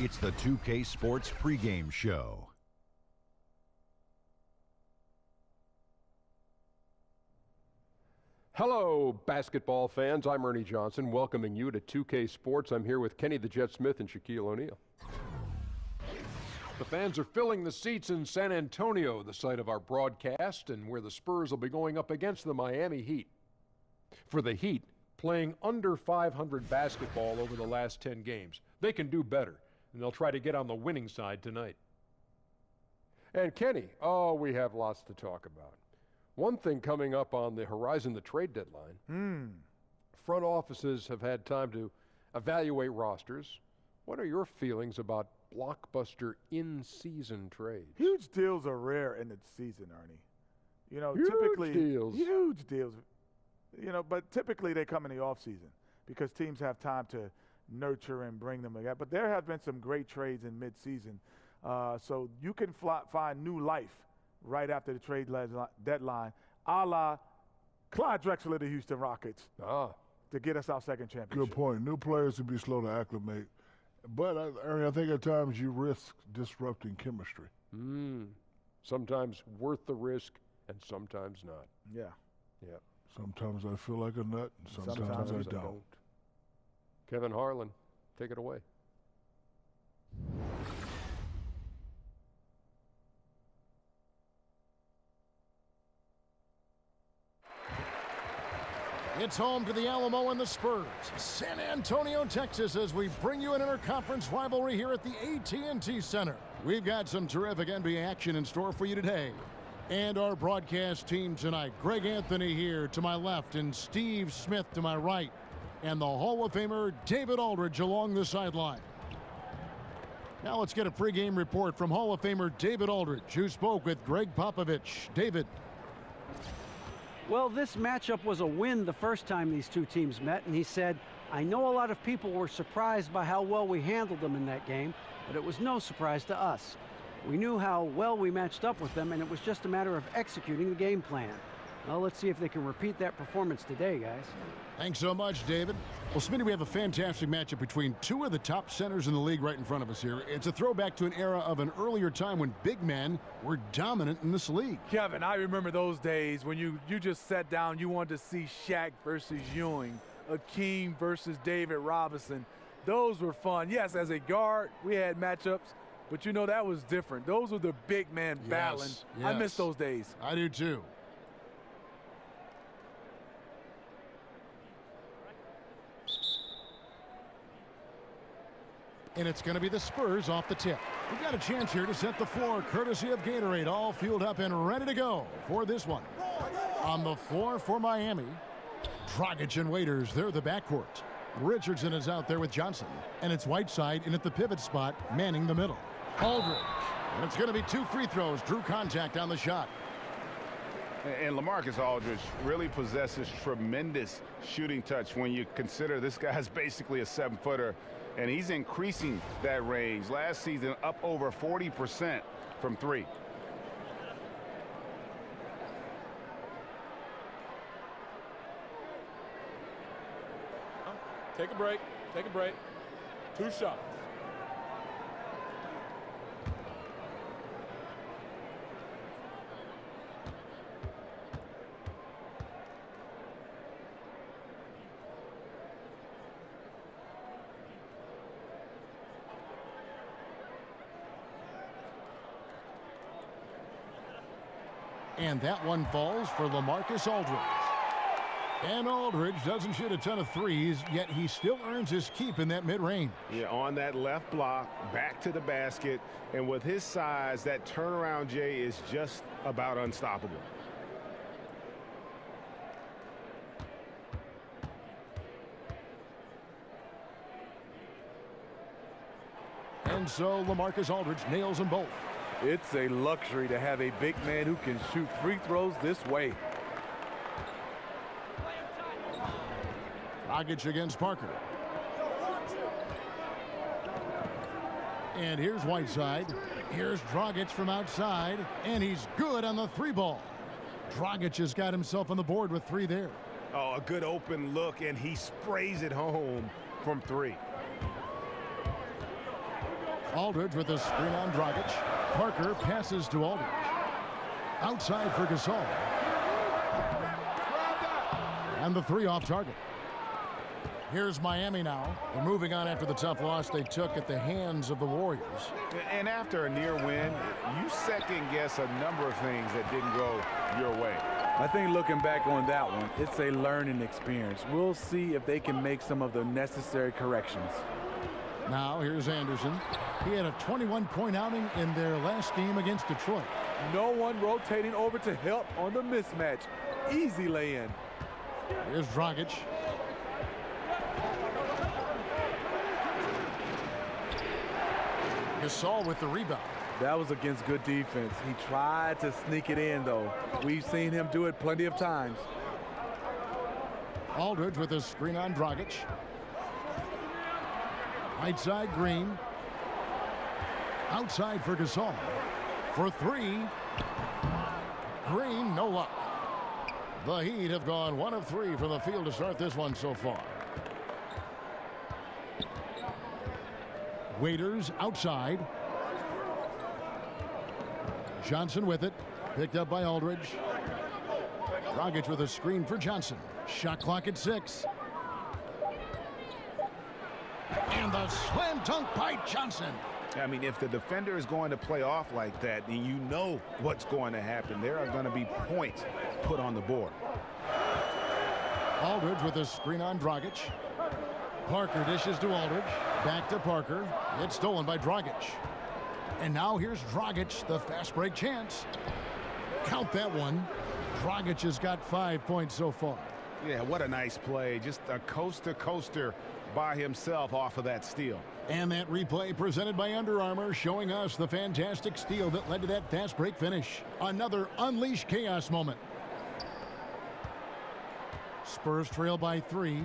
It's the 2K Sports pregame show. Hello, basketball fans. I'm Ernie Johnson, welcoming you to 2K Sports. I'm here with Kenny the Jet Smith and Shaquille O'Neal. The fans are filling the seats in San Antonio, the site of our broadcast, and where the Spurs will be going up against the Miami Heat. For the Heat, playing under 500 basketball over the last 10 games, they can do better, and they'll try to get on the winning side tonight. And Kenny, we have lots to talk about. One thing coming up on the horizon, the trade deadline. Front offices have had time to evaluate rosters. What are your feelings about blockbuster in-season trades? Huge deals are rare in the season, Ernie. You know, Huge typically deals. Huge deals. You know, but typically they come in the offseason because teams have time to nurture and bring them together. But there have been some great trades in mid-season. So you can find new life right after the trade deadline, a la Clyde Drexler of the Houston Rockets, to get us our second championship. Good point. New players would be slow to acclimate. But, Ernie, I think at times you risk disrupting chemistry. Sometimes worth the risk and sometimes not. Yeah. Sometimes I feel like a nut, and sometimes I don't. Kevin Harlan, take it away. It's home to the Alamo and the Spurs, San Antonio, Texas, as we bring you an interconference rivalry here at the AT&TCenter. We've got some terrific NBA action in store for you today. And our broadcast team tonight, Greg Anthony here to my left and Steve Smith to my right. And the Hall of Famer David Aldridge along the sideline. Now let's get a pregame report from Hall of Famer David Aldridge, who spoke with Greg Popovich. David. Well, this matchup was a win the first time these two teams met, and he said, I know a lot of people were surprised by how well we handled them in that game, but it was no surprise to us. We knew how well we matched up with them, and it was just a matter of executing the game plan. Well, let's see if they can repeat that performance today, guys. Thanks so much, David. Well, Smitty, we have a fantastic matchup between two of the top centers in the league right in front of us here. It's a throwback to an era of an earlier time when big men were dominant in this league. Kevin, I remember those days when you just sat down, you wanted to see Shaq versus Ewing, Akeem versus David Robinson. Those were fun. Yes, as a guard, we had matchups, but you know that was different. Those were the big men battling. Yes. I miss those days. I do too. And it's going to be the Spurs off the tip. We've got a chance here to set the floor, courtesy of Gatorade, all fueled up and ready to go for this one. On the floor for Miami, Dragic and Waiters, they're the backcourt. Richardson is out there with Johnson, and it's Whiteside in at the pivot spot, manning the middle. Aldridge, and it's going to be two free throws, drew contact on the shot. And LaMarcus Aldridge really possesses tremendous shooting touch when you consider this guy's basically a 7-footer. And he's increasing that range. Last season, up over 40% from three. Take a break. Take a break. 2 shots. And that one falls for LaMarcus Aldridge. And Aldridge doesn't shoot a ton of threes, yet he still earns his keep in that mid-range. Yeah, on that left block, back to the basket, and with his size, that turnaround Jay is just about unstoppable. And so LaMarcus Aldridge nails them both. It's a luxury to have a big man who can shoot free throws this way. Dragic against Parker. And here's Whiteside. Here's Dragic from outside, and he's good on the 3-ball. Dragic has got himself on the board with 3 there. Oh, a good open look, and he sprays it home from 3. Aldridge with a screen on Dragic. Parker passes to Aldridge. Outside for Gasol. And the three off target. Here's Miami now. They're moving on after the tough loss they took at the hands of the Warriors. And after a near win, you second guess a number of things that didn't go your way. I think looking back on that one, it's a learning experience. We'll see if they can make some of the necessary corrections. Now here's Anderson. He had a 21-point outing in their last game against Detroit. No one rotating over to help on the mismatch. Easy lay-in. Here's Dragic. Gasol with the rebound. That was against good defense. He tried to sneak it in, though. We've seen him do it plenty of times. Aldridge with a screen on Dragic. Right side, Green. Outside for Gasol. For three. Green, no luck. The Heat have gone 1 of 3 from the field to start this one so far. Waiters outside. Johnson with it. Picked up by Aldridge. Dragic with a screen for Johnson. Shot clock at 6. And the slam dunk by Johnson. I mean, if the defender is going to play off like that, then you know what's going to happen. There are going to be points put on the board. Aldridge with a screen on Dragic. Parker dishes to Aldridge. Back to Parker. It's stolen by Dragic. And now here's Dragic, the fast break chance. Count that one. Dragic has got 5 points so far. Yeah, what a nice play. Just a coast-to-coaster by himself off of that steal. And that replay presented by Under Armour, showing us the fantastic steal that led to that fast break finish. Another unleashed chaos moment. Spurs trail by 3.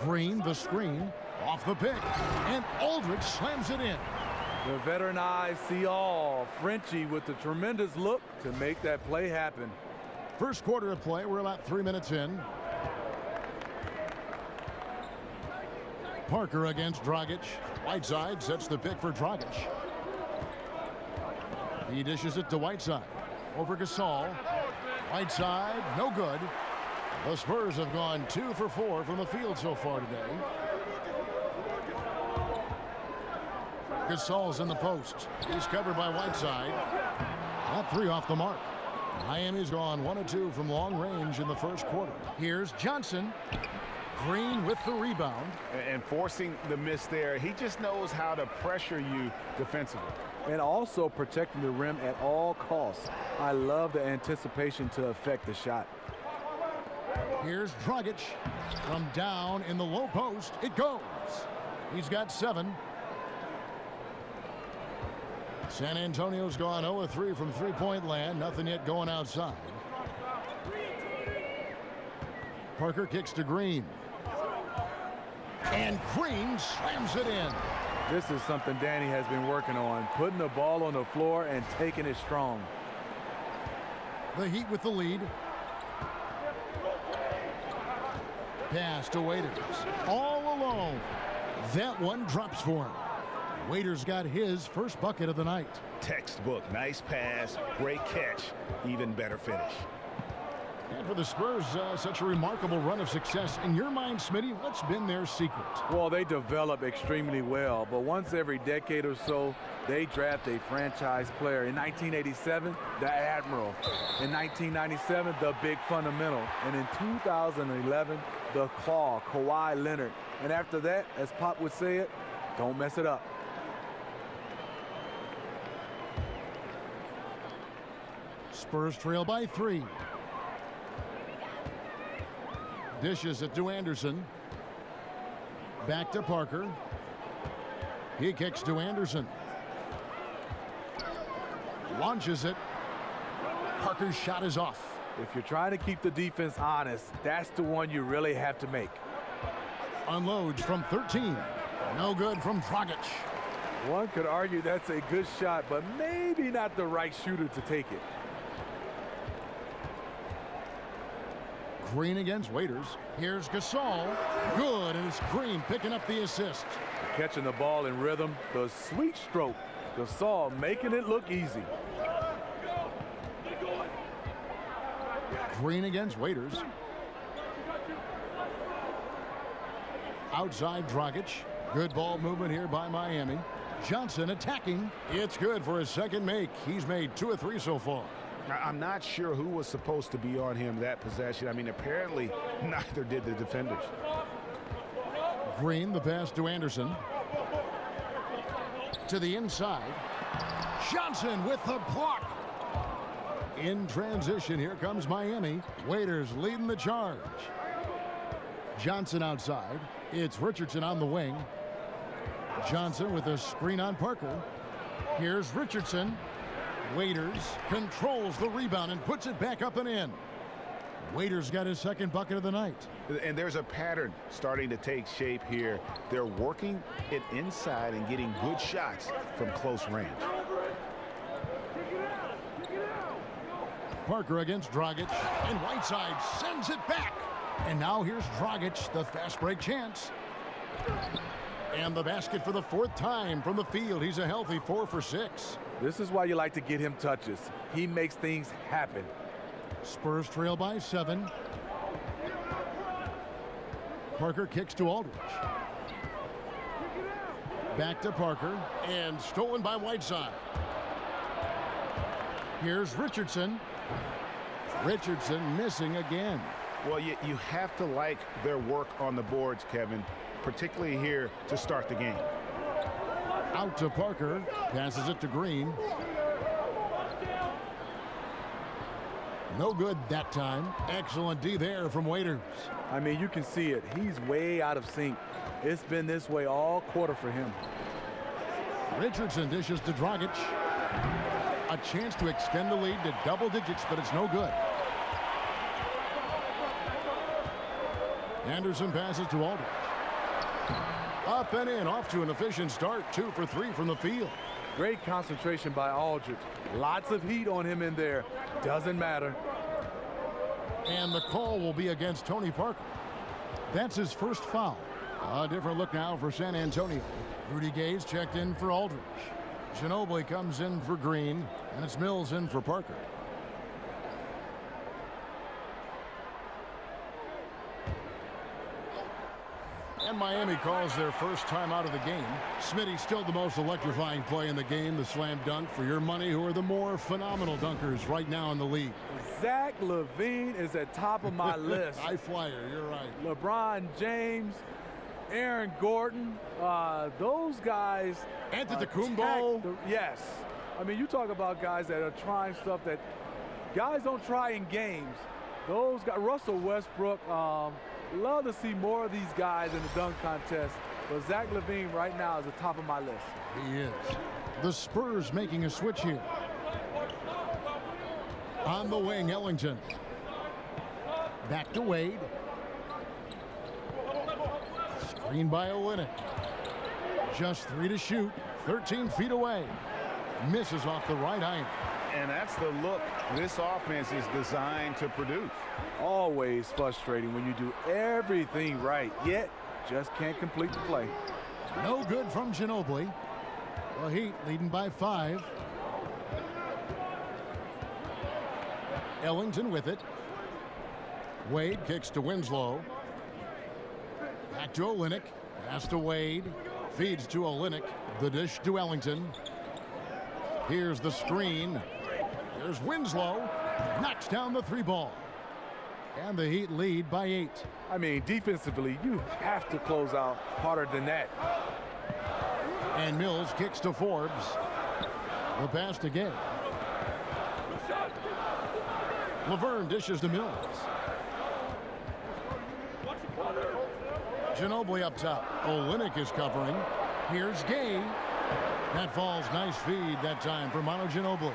Green, the screen, off the pick, and Aldridge slams it in. The veteran eyes see all. Frenchie with the tremendous look to make that play happen. First quarter of play, we're about 3 minutes in. Parker against Dragic. Whiteside sets the pick for Dragic. He dishes it to Whiteside. Over Gasol. Whiteside, no good. The Spurs have gone 2 for 4 from the field so far today. Gasol's in the post. He's covered by Whiteside. That 3 off the mark. Miami's gone 1 of 2 from long range in the first quarter. Here's Johnson. Green with the rebound. And forcing the miss there. He just knows how to pressure you defensively. And also protecting the rim at all costs. I love the anticipation to affect the shot. Here's Dragic. From down in the low post, it goes. He's got 7. San Antonio's gone 0 of 3 from three-point land. Nothing yet going outside. Parker kicks to Green. And Green slams it in. This is something Danny has been working on, putting the ball on the floor and taking it strong. The Heat with the lead. Pass to Waiters. All alone. That one drops for him. Waiters got his first bucket of the night. Textbook. Nice pass. Great catch. Even better finish. And for the Spurs, such a remarkable run of success. In your mind, Smitty, what's been their secret? Well, they develop extremely well, but once every decade or so, they draft a franchise player. In 1987, the Admiral. In 1997, the Big Fundamental. And in 2011, the Claw, Kawhi Leonard. And after that, as Pop would say it, don't mess it up. Spurs trail by 3. Dishes it to Anderson. Back to Parker. He kicks to Anderson. Launches it. Parker's shot is off. If you're trying to keep the defense honest, that's the one you really have to make. Unloads from 13. No good from Dragic. One could argue that's a good shot, but maybe not the right shooter to take it. Green against Waiters. Here's Gasol. Good, and it's Green picking up the assist. Catching the ball in rhythm, the sweet stroke, the saw making it look easy. Green against Waiters. Outside Dragic. Good ball movement here by Miami. Johnson attacking. It's good for his second make. He's made 2 of 3 so far. I'm not sure who was supposed to be on him that possession. I mean, apparently neither did the defenders. Green, the pass to Anderson. To the inside. Johnson with the block. In transition, here comes Miami. Waiters leading the charge. Johnson outside. It's Richardson on the wing. Johnson with a screen on Parker. Here's Richardson. Waiters controls the rebound and puts it back up and in. Waiters got his second bucket of the night. And there's a pattern starting to take shape here. They're working it inside and getting good shots from close range. Parker against Dragic, and Whiteside sends it back. And now here's Dragic, the fast break chance. And the basket for the 4th time from the field. He's a healthy 4 for 6. This is why you like to get him touches. He makes things happen. Spurs trail by 7. Parker kicks to Aldridge. Back to Parker, and stolen by Whiteside. Here's Richardson. Richardson missing again. Well, you have to like their work on the boards, Kevin, particularly here to start the game. Out to Parker, passes it to Green. No good that time. Excellent D there from Waiters. I mean, you can see it. He's way out of sync. It's been this way all quarter for him. Richardson dishes to Dragic. A chance to extend the lead to double digits, but it's no good. Anderson passes to Aldridge. Up and in, off to an efficient start. 2 for 3 from the field. Great concentration by Aldridge. Lots of heat on him in there. Doesn't matter. And the call will be against Tony Parker. That's his first foul. A different look now for San Antonio. Rudy Gay's checked in for Aldridge. Ginobili comes in for Green, and it's Mills in for Parker. And Miami calls their first time out of the game. Smitty still the most electrifying play in the game, the slam dunk. For your money, who are the more phenomenal dunkers right now in the league? Zach LaVine is at top of my list. High flyer, you're right. LeBron James, Aaron Gordon, those guys. Antetokounmpo. Yes. I mean, you talk about guys that are trying stuff that guys don't try in games. Those guys, Russell Westbrook, love to see more of these guys in the dunk contest. But Zach LaVine right now is the top of my list. He is. The Spurs making a switch here. On the wing, Ellington. Back to Wade. Screen by Olynyk. Just 3 to shoot. 13 feet away. Misses off the right iron. And that's the look this offense is designed to produce. Always frustrating when you do everything right, yet just can't complete the play. No good from Ginobili. The Heat leading by 5. Ellington with it. Wade kicks to Winslow. Back to Olynyk. Pass to Wade. Feeds to Olynyk. The dish to Ellington. Here's the screen. There's Winslow. Knocks down the 3 ball. And the Heat lead by 8. I mean, defensively, you have to close out harder than that. And Mills kicks to Forbes. The pass to Gay. Laverne dishes to Mills. Ginobili up top. Olynyk is covering. Here's Gay. That falls. Nice feed that time for Manu Ginobili.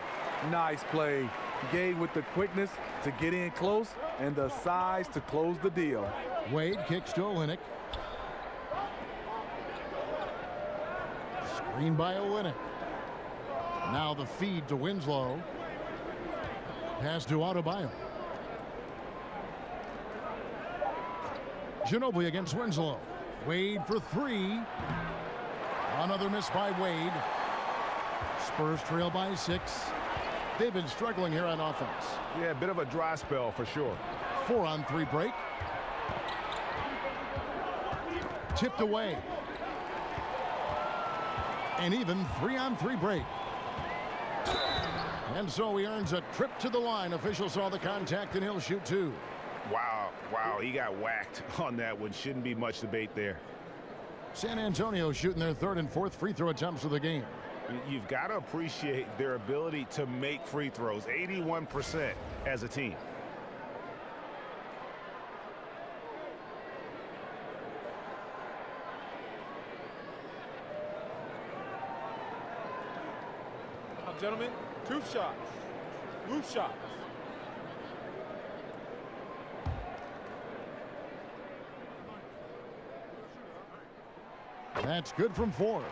Nice play. Gay with the quickness to get in close and the size to close the deal. Wade kicks to Olynyk. Screen by Olynyk. Now the feed to Winslow. Pass to Adebayo. Ginobili against Winslow. Wade for 3. Another miss by Wade. Spurs trail by 6. They've been struggling here on offense. Yeah, a bit of a dry spell for sure. 4-on-3 break. Tipped away. And even 3-on-3 break. And so he earns a trip to the line. Officials saw the contact and he'll shoot 2. Wow, he got whacked on that one. Shouldn't be much debate there. San Antonio shooting their 3rd and 4th free throw attempts of the game. You've got to appreciate their ability to make free throws. 81% as a team. Gentlemen, 2 shots. Loose shots. That's good from Forbes.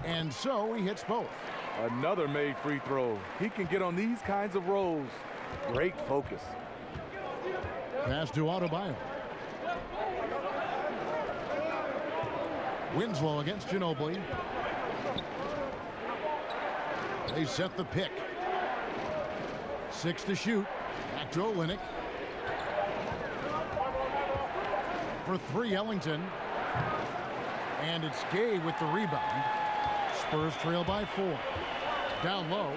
And so he hits both. Another made free throw. He can get on these kinds of rolls. Great focus. Pass to Adebayo. Winslow against Ginobili. They set the pick. 6 to shoot. Back to Olynyk. For 3, Ellington. And it's Gay with the rebound. Spurs trail by 4. Down low.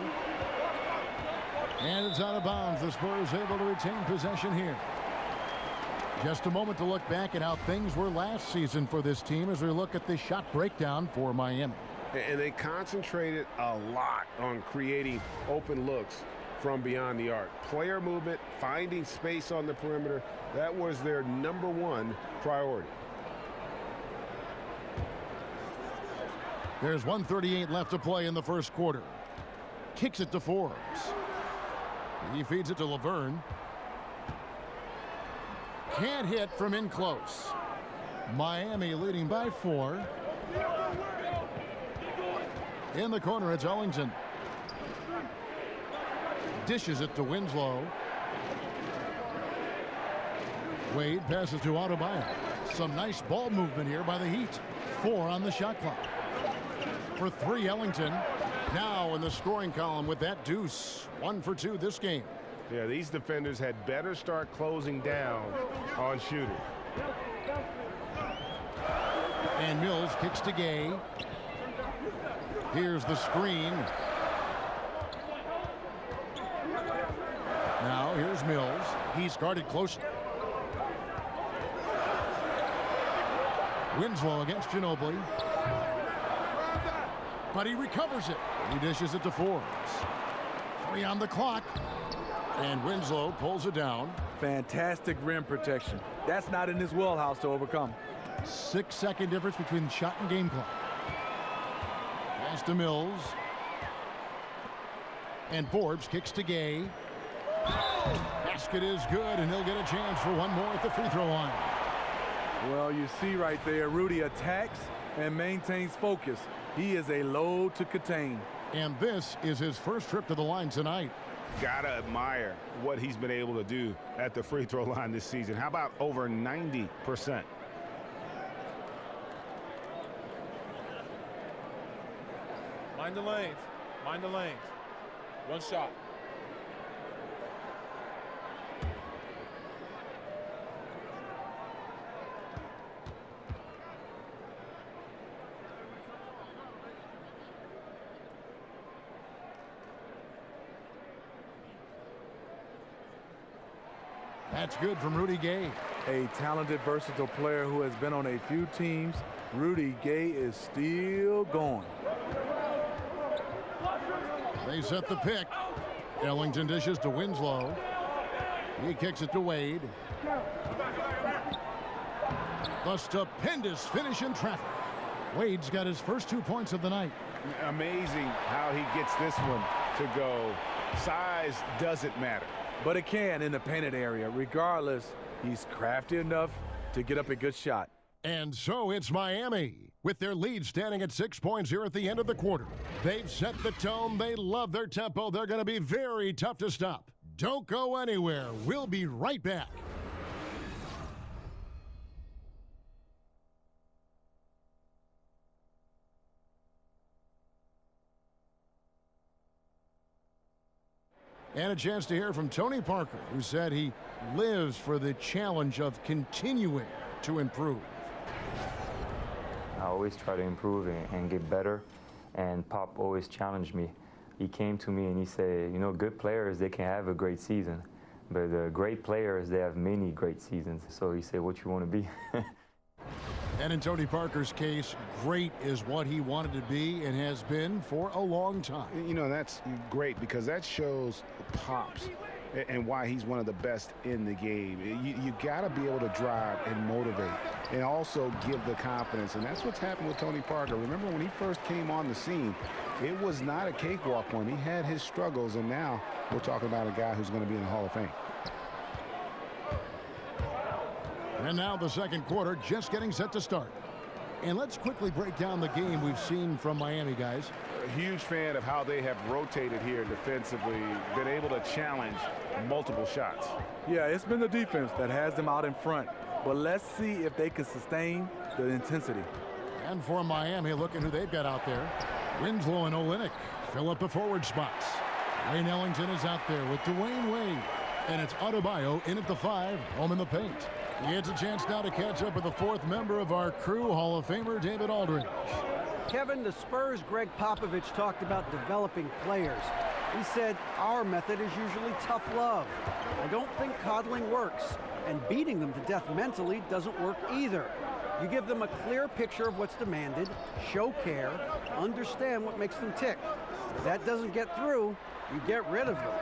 And it's out of bounds. The Spurs able to retain possession here. Just a moment to look back at how things were last season for this team as we look at the shot breakdown for Miami. And they concentrated a lot on creating open looks from beyond the arc. Player movement, finding space on the perimeter, that was their #1 priority. There's 1:38 left to play in the first quarter. Kicks it to Forbes. He feeds it to Laverne. Can't hit from in close. Miami leading by 4. In the corner, it's Ellington. Dishes it to Winslow. Wade passes to Adebayo. Some nice ball movement here by the Heat. 4 on the shot clock. For 3, Ellington. Now in the scoring column with that deuce. 1 for 2 this game. Yeah, these defenders had better start closing down on shooting. And Mills kicks to Gay. Here's the screen. Now here's Mills. He's guarded closely. Winslow against Ginobili. But he recovers it. He dishes it to Forbes. 3 on the clock. And Winslow pulls it down. Fantastic rim protection. That's not in his wheelhouse to overcome. 6-second difference between shot and game clock. Pass to Mills. And Forbes kicks to Gay. Basket is good, and he'll get a chance for one more at the free throw line. Well, you see right there, Rudy attacks and maintains focus. He is a load to contain. And this is his first trip to the line tonight. Gotta admire what he's been able to do at the free throw line this season. How about over 90%? Mind the lanes. Mind the lanes. 1 shot. That's good from Rudy Gay. A talented, versatile player who has been on a few teams. Rudy Gay is still going. They set the pick. Ellington dishes to Winslow. He kicks it to Wade. The stupendous finish in traffic. Wade's got his first 2 points of the night. Amazing how he gets this one to go. Size doesn't matter. but it can in the painted area. Regardless, he's crafty enough to get up a good shot. And so it's Miami, with their lead standing at 6 points here at the end of the quarter. They've set the tone. They love their tempo. They're going to be very tough to stop. Don't go anywhere. We'll be right back. And a chance to hear from Tony Parker, who said he lives for the challenge of continuing to improve. I always try to improve and get better, and Pop always challenged me. He came to me and he said, you know, good players, they can have a great season, but the great players, they have many great seasons. So he said, what you want to be? And in Tony Parker's case, great is what he wanted to be and has been for a long time. You know, that's great because that shows Pops and why he's one of the best in the game. You got to be able to drive and motivate and also give the confidence, and that's what's happened with Tony Parker. Remember when he first came on the scene, it was not a cakewalk one. He had his struggles, and now we're talking about a guy who's going to be in the Hall of Fame. And now the second quarter just getting set to start. And let's quickly break down the game we've seen from Miami, guys. A huge fan of how they have rotated here defensively, been able to challenge multiple shots. Yeah, it's been the defense that has them out in front. But let's see if they can sustain the intensity. And for Miami, look at who they've got out there. Winslow and Olynyk fill up the forward spots. Wayne Ellington is out there with Dwayne Wade. And it's Adebayo in at the 5, home in the paint. It's a chance now to catch up with the fourth member of our crew, Hall of Famer David Aldridge. Kevin, the Spurs' Greg Popovich talked about developing players. He said, our method is usually tough love. I don't think coddling works, and beating them to death mentally doesn't work either. You give them a clear picture of what's demanded, show care, understand what makes them tick. If that doesn't get through, you get rid of them.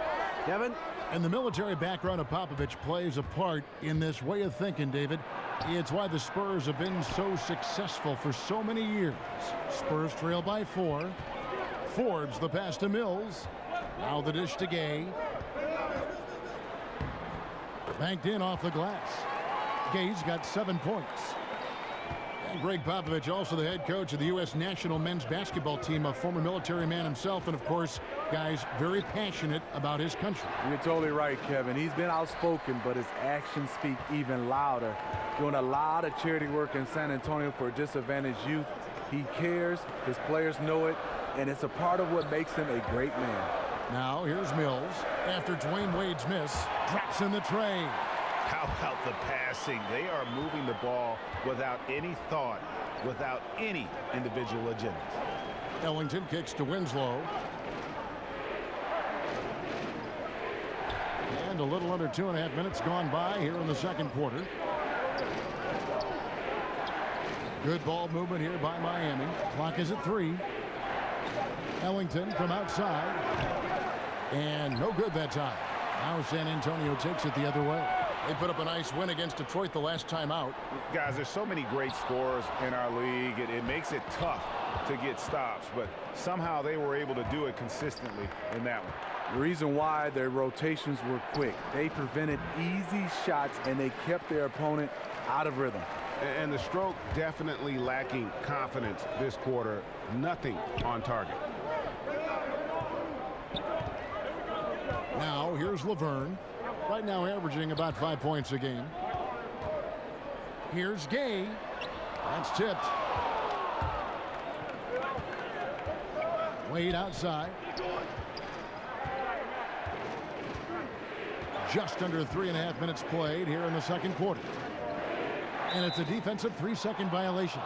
Kevin? And the military background of Popovich plays a part in this way of thinking, David. It's why the Spurs have been so successful for so many years. Spurs trail by 4. Forbes the pass to Mills. Now the dish to Gay. Banked in off the glass. Gay's got 7 points. And Greg Popovich, also the head coach of the U.S. national men's basketball team, a former military man himself, and of course, guys, very passionate about his country. You're totally right, Kevin. He's been outspoken, but his actions speak even louder. Doing a lot of charity work in San Antonio for disadvantaged youth. He cares, his players know it, and it's a part of what makes him a great man. Now, here's Mills. After Dwayne Wade's miss, drops in the tray. How about the passing? They are moving the ball without any thought, without any individual agenda. Ellington kicks to Winslow. And a little under 2.5 minutes gone by here in the second quarter. Good ball movement here by Miami. Clock is at 3. Ellington from outside. And no good that time. Now San Antonio takes it the other way. They put up a nice win against Detroit the last time out. Guys, there's so many great scorers in our league. It makes it tough to get stops, but somehow they were able to do it consistently in that one. The reason why their rotations were quick, they prevented easy shots and they kept their opponent out of rhythm. And the stroke definitely lacking confidence this quarter. Nothing on target. Now here's Laverne. Right now averaging about 5 points a game. Here's Gay. That's tipped. Wade outside. Just under 3.5 minutes played here in the second quarter. And it's a defensive 3-second violation.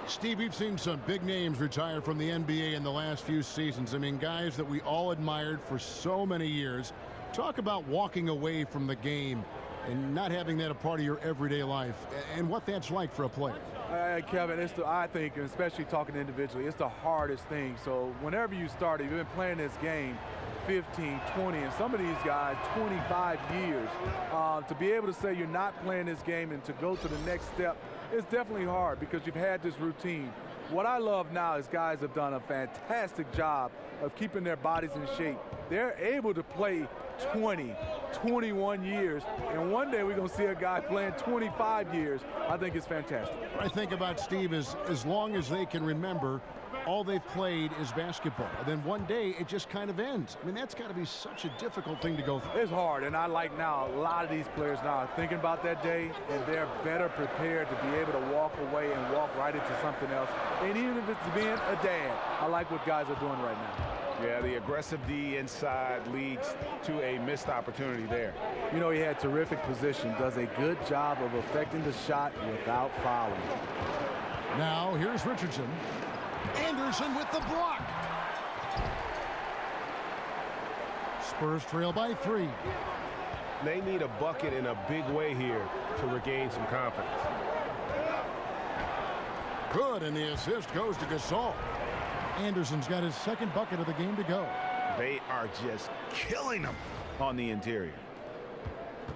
Steve, we've seen some big names retire from the NBA in the last few seasons. I mean, guys that we all admired for so many years. Talk about walking away from the game and not having that a part of your everyday life and what that's like for a player. Kevin, I think, especially talking individually, it's the hardest thing. So whenever you start, you've been playing this game 15, 20, and some of these guys 25 years. To be able to say you're not playing this game and to go to the next step, it's definitely hard because you've had this routine. What I love now is guys have done a fantastic job of keeping their bodies in shape. They're able to play 20, 21 years, and one day we're going to see a guy playing 25 years. I think it's fantastic. What I think about, Steve, is as long as they can remember, all they've played is basketball. And then one day it just kind of ends. I mean, that's got to be such a difficult thing to go through. It's hard, and I like now a lot of these players now are thinking about that day, and they're better prepared to be able to walk away and walk right into something else. And even if it's being a dad, I like what guys are doing right now. Yeah, the aggressive D inside leads to a missed opportunity there. You know, he had terrific position, does a good job of affecting the shot without fouling. Now, here's Richardson. Anderson with the block. Spurs trail by 3. They need a bucket in a big way here to regain some confidence. Good, and the assist goes to Gasol. Anderson's got his second bucket of the game to go. They are just killing them on the interior.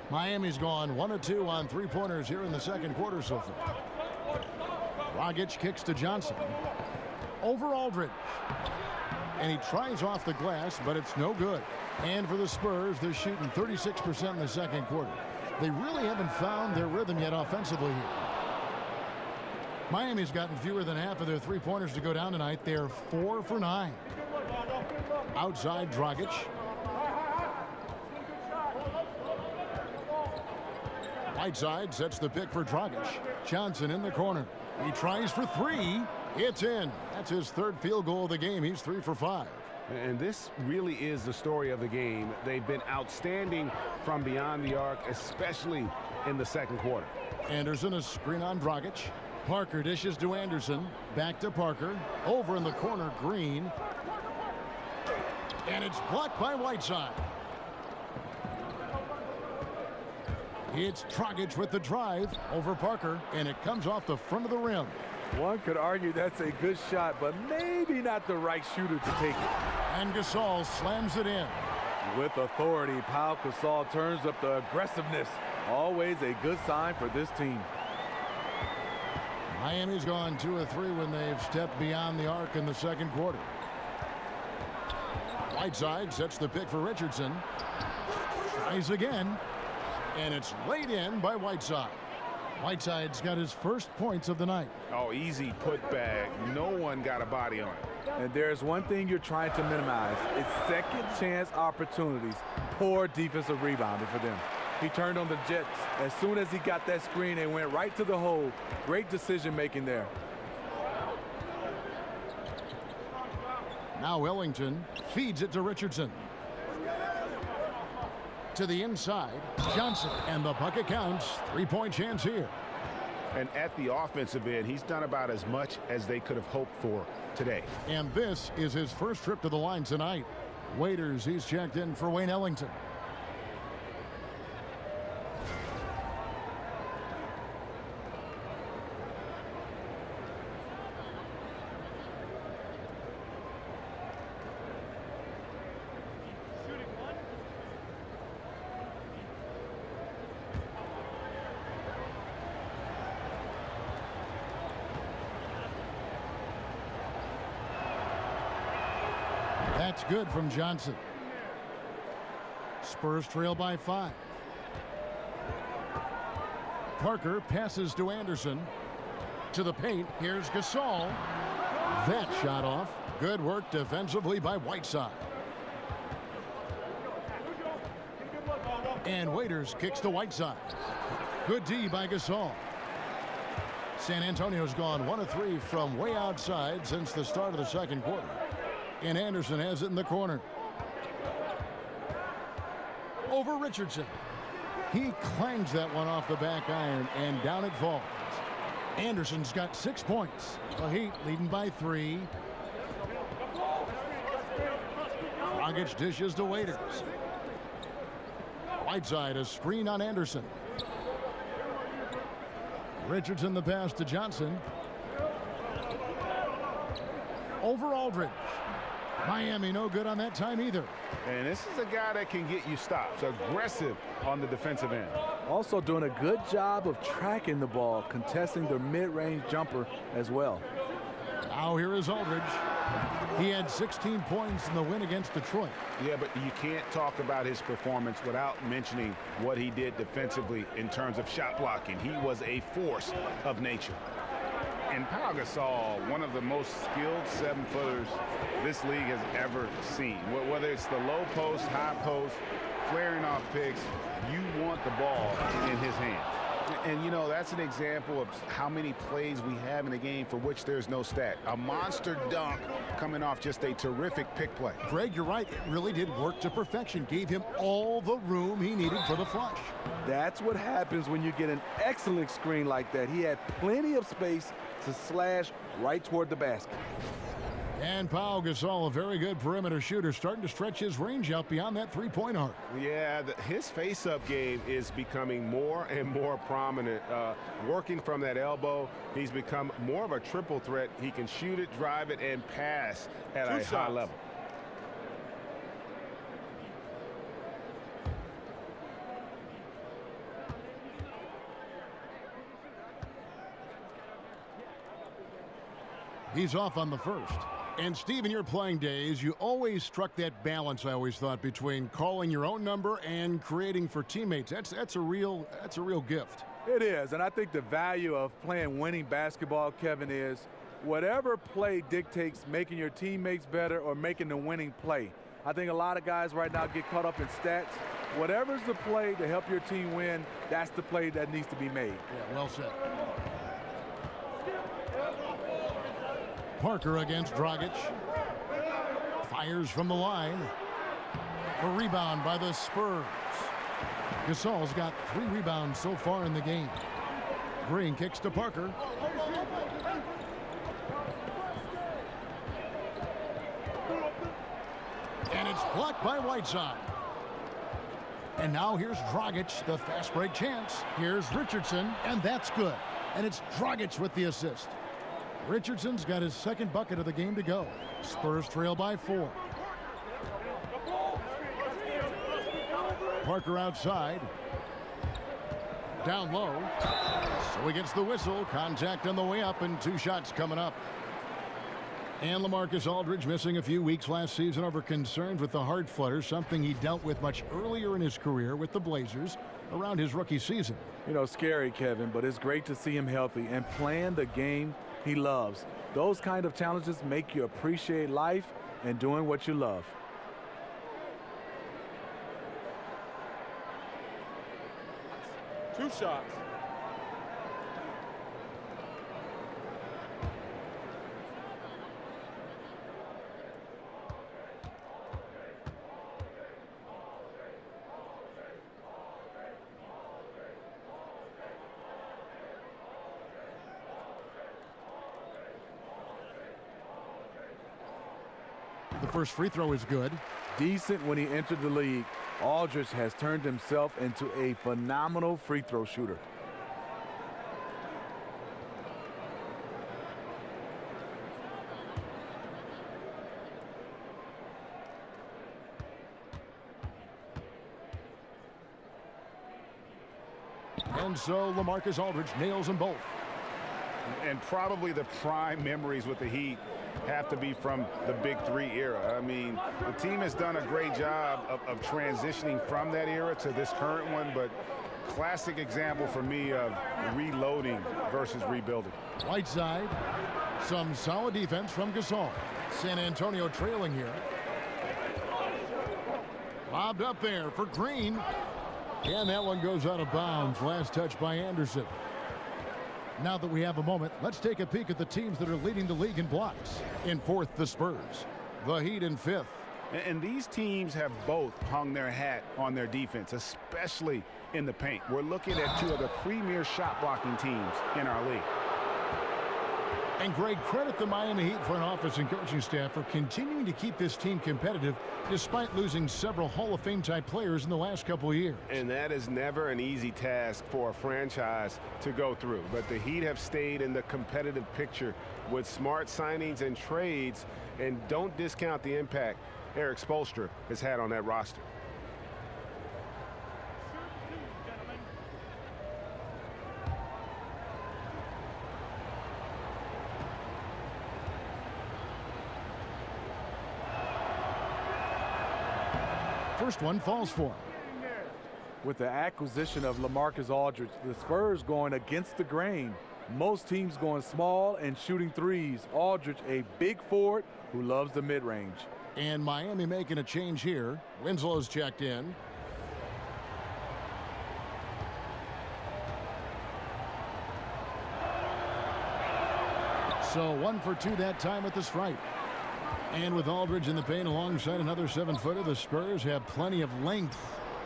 Miami's gone 1 of 2 on 3-pointers here in the second quarter so far. Dragic kicks to Johnson. Over Aldridge. And he tries off the glass, but it's no good. And for the Spurs, they're shooting 36% in the second quarter. They really haven't found their rhythm yet offensively here. Miami's gotten fewer than half of their 3-pointers to go down tonight. They're 4 for 9. Outside, Dragic. Whiteside sets the pick for Dragic. Johnson in the corner. He tries for 3. It's in. That's his third field goal of the game. He's 3 for 5. And this really is the story of the game. They've been outstanding from beyond the arc, especially in the second quarter. Anderson, a screen on Dragic. Parker dishes to Anderson. Back to Parker. Over in the corner, Green. And it's blocked by Whiteside. It's Dragic with the drive over Parker, and it comes off the front of the rim. One could argue that's a good shot, but maybe not the right shooter to take it. And Gasol slams it in. With authority, Pau Gasol turns up the aggressiveness. Always a good sign for this team. Miami's gone 2 of 3 when they've stepped beyond the arc in the second quarter. Whiteside sets the pick for Richardson. Tries again. And it's laid in by Whiteside. Whiteside's got his first points of the night. Oh, easy putback. No one got a body on it. And there's one thing you're trying to minimize. It's second chance opportunities. Poor defensive rebounding for them. He turned on the Jets. As soon as he got that screen, they went right to the hole. Great decision making there. Now Ellington feeds it to Richardson. To the inside, Johnson, and the bucket counts. 3-point chance here. And at the offensive end, he's done about as much as they could have hoped for today. And this is his first trip to the line tonight. Waiters, he's checked in for Wayne Ellington. That's good from Johnson. Spurs trail by 5. Parker passes to Anderson. To the paint. Here's Gasol. That shot off. Good work defensively by Whiteside. And Waiters kicks to Whiteside. Good D by Gasol. San Antonio's gone 1 of 3 from way outside since the start of the second quarter. And Anderson has it in the corner. Over Richardson. He clangs that one off the back iron, and down it falls. Anderson's got 6 points. The Heat leading by 3. Dragic dishes to Waiters. Whiteside, a screen on Anderson. Richardson the pass to Johnson. Over Aldridge. Miami no good on that time either. And this is a guy that can get you stops. Aggressive on the defensive end. Also doing a good job of tracking the ball, contesting the mid-range jumper as well. Now here is Aldridge. He had 16 points in the win against Detroit. Yeah, but you can't talk about his performance without mentioning what he did defensively in terms of shot blocking. He was a force of nature. And Pau Gasol, one of the most skilled 7-footers this league has ever seen. Whether it's the low post, high post, flaring off picks, you want the ball in his hands. And, you know, that's an example of how many plays we have in a game for which there's no stat. A monster dunk coming off just a terrific pick play. Greg, you're right. It really did work to perfection. Gave him all the room he needed for the flush. That's what happens when you get an excellent screen like that. He had plenty of space to slash right toward the basket. And Pau Gasol, a very good perimeter shooter, starting to stretch his range out beyond that three-point arc. Yeah, his face-up game is becoming more and more prominent. Working from that elbow, he's become more of a triple threat. He can shoot it, drive it, and pass at a high level. He's off on the first. And Steve, in your playing days, you always struck that balance, I always thought, between calling your own number and creating for teammates. That's a real gift. It is, and I think the value of playing winning basketball, Kevin, is whatever play dictates making your teammates better or making the winning play. I think a lot of guys right now get caught up in stats. Whatever's the play to help your team win, that's the play that needs to be made. Yeah, well said. Parker against Dragic. Fires from the line. A rebound by the Spurs. Gasol's got 3 rebounds so far in the game. Green kicks to Parker. And it's blocked by Whiteside. And now here's Dragic, the fast break chance. Here's Richardson, and that's good. And it's Dragic with the assist. Richardson's got his second bucket of the game to go. Spurs trail by 4. Parker outside. Down low. So he gets the whistle. Contact on the way up and 2 shots coming up. And LaMarcus Aldridge missing a few weeks last season over concerns with the heart flutter, something he dealt with much earlier in his career with the Blazers around his rookie season. You know, scary, Kevin, but it's great to see him healthy and playing the game he loves. Those kind of challenges make you appreciate life and doing what you love. Two shots. The first free throw is good. Decent when he entered the league. Aldridge has turned himself into a phenomenal free throw shooter. And so LaMarcus Aldridge nails them both. And probably the prime memories with the Heat have to be from the Big 3 era. I mean, the team has done a great job of transitioning from that era to this current one, but classic example for me of reloading versus rebuilding. Whiteside, some solid defense from Gasol. San Antonio trailing here. Lobbed up there for Green. And that one goes out of bounds. Last touch by Anderson. Now that we have a moment, let's take a peek at the teams that are leading the league in blocks. In 4th, the Spurs. The Heat in 5th. And these teams have both hung their hat on their defense, especially in the paint. We're looking at 2 of the premier shot blocking teams in our league. And Greg, credit the Miami Heat front office and coaching staff for continuing to keep this team competitive despite losing several Hall of Fame type players in the last couple of years. And that is never an easy task for a franchise to go through. But the Heat have stayed in the competitive picture with smart signings and trades, and don't discount the impact Eric Spoelstra has had on that roster. first one falls for him. With the acquisition of LaMarcus Aldridge, the Spurs going against the grain. Most teams going small and shooting threes. Aldridge, a big forward who loves the mid-range. And Miami making a change here. Winslow's checked in. So 1 for 2 that time at the stripe. And with Aldridge in the paint alongside another 7-footer, the Spurs have plenty of length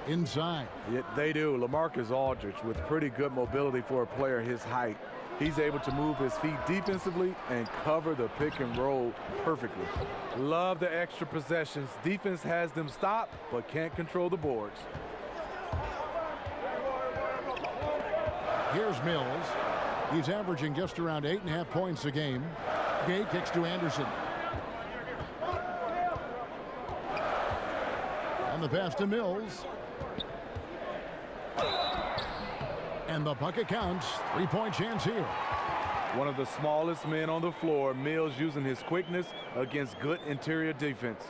inside. Yeah, they do. LaMarcus Aldridge with pretty good mobility for a player his height. He's able to move his feet defensively and cover the pick and roll perfectly. Love the extra possessions. Defense has them stopped, but can't control the boards. Here's Mills. He's averaging just around 8.5 points a game. Gay kicks to Anderson. And the pass to Mills. And the bucket counts. 3-point chance here. One of the smallest men on the floor, Mills using his quickness against good interior defense.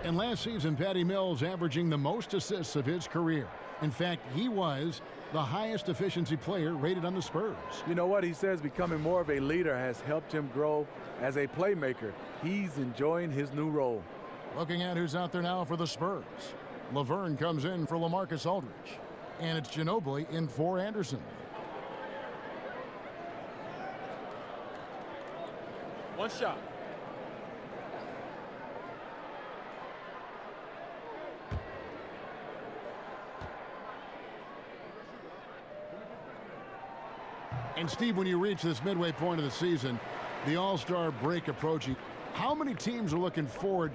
And last season, Patty Mills averaging the most assists of his career. In fact, he was the highest efficiency player rated on the Spurs. You know what? He says becoming more of a leader has helped him grow as a playmaker. He's enjoying his new role. Looking at who's out there now for the Spurs. Laverne comes in for LaMarcus Aldridge. And it's Ginobili in for Anderson. One shot. And Steve, when you reach this midway point of the season, the All-Star break approaching, how many teams are looking forward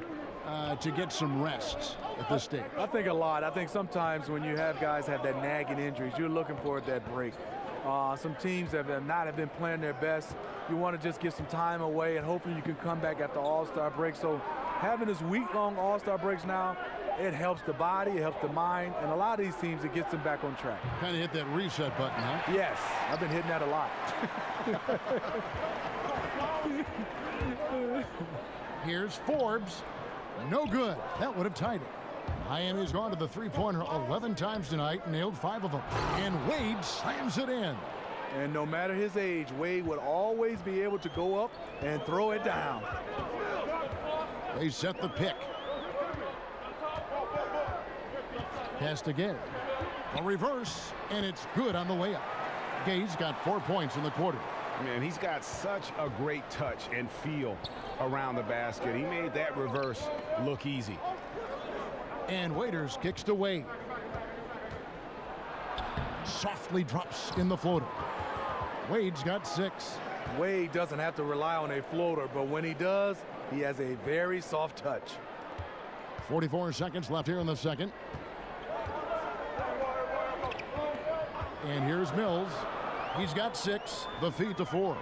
to get some rest at this stage? I think a lot. I think sometimes when you have guys have that nagging injuries, you're looking forward to that break. Some teams that have been playing their best, you want to just get some time away, and hopefully you can come back after All-Star break. So having this week-long All-Star breaks now, it helps the body, it helps the mind, and a lot of these teams, it gets them back on track. Kind of hit that reset button, huh? Yes, I've been hitting that a lot. Here's Forbes. No good. That would have tied it. Miami's gone to the three-pointer 11 times tonight, nailed 5 of them. And Wade slams it in. And no matter his age, Wade would always be able to go up and throw it down. They set the pick. Passed again. A reverse, and it's good on the way up. Gay's got 4 points in the quarter. Man, he's got such a great touch and feel around the basket. He made that reverse look easy. And Waiters kicks to Wade. Softly drops in the floater. Wade's got 6. Wade doesn't have to rely on a floater, but when he does, he has a very soft touch. 44 seconds left here in the second. And here's Mills. He's got 6. The feed to Forbes.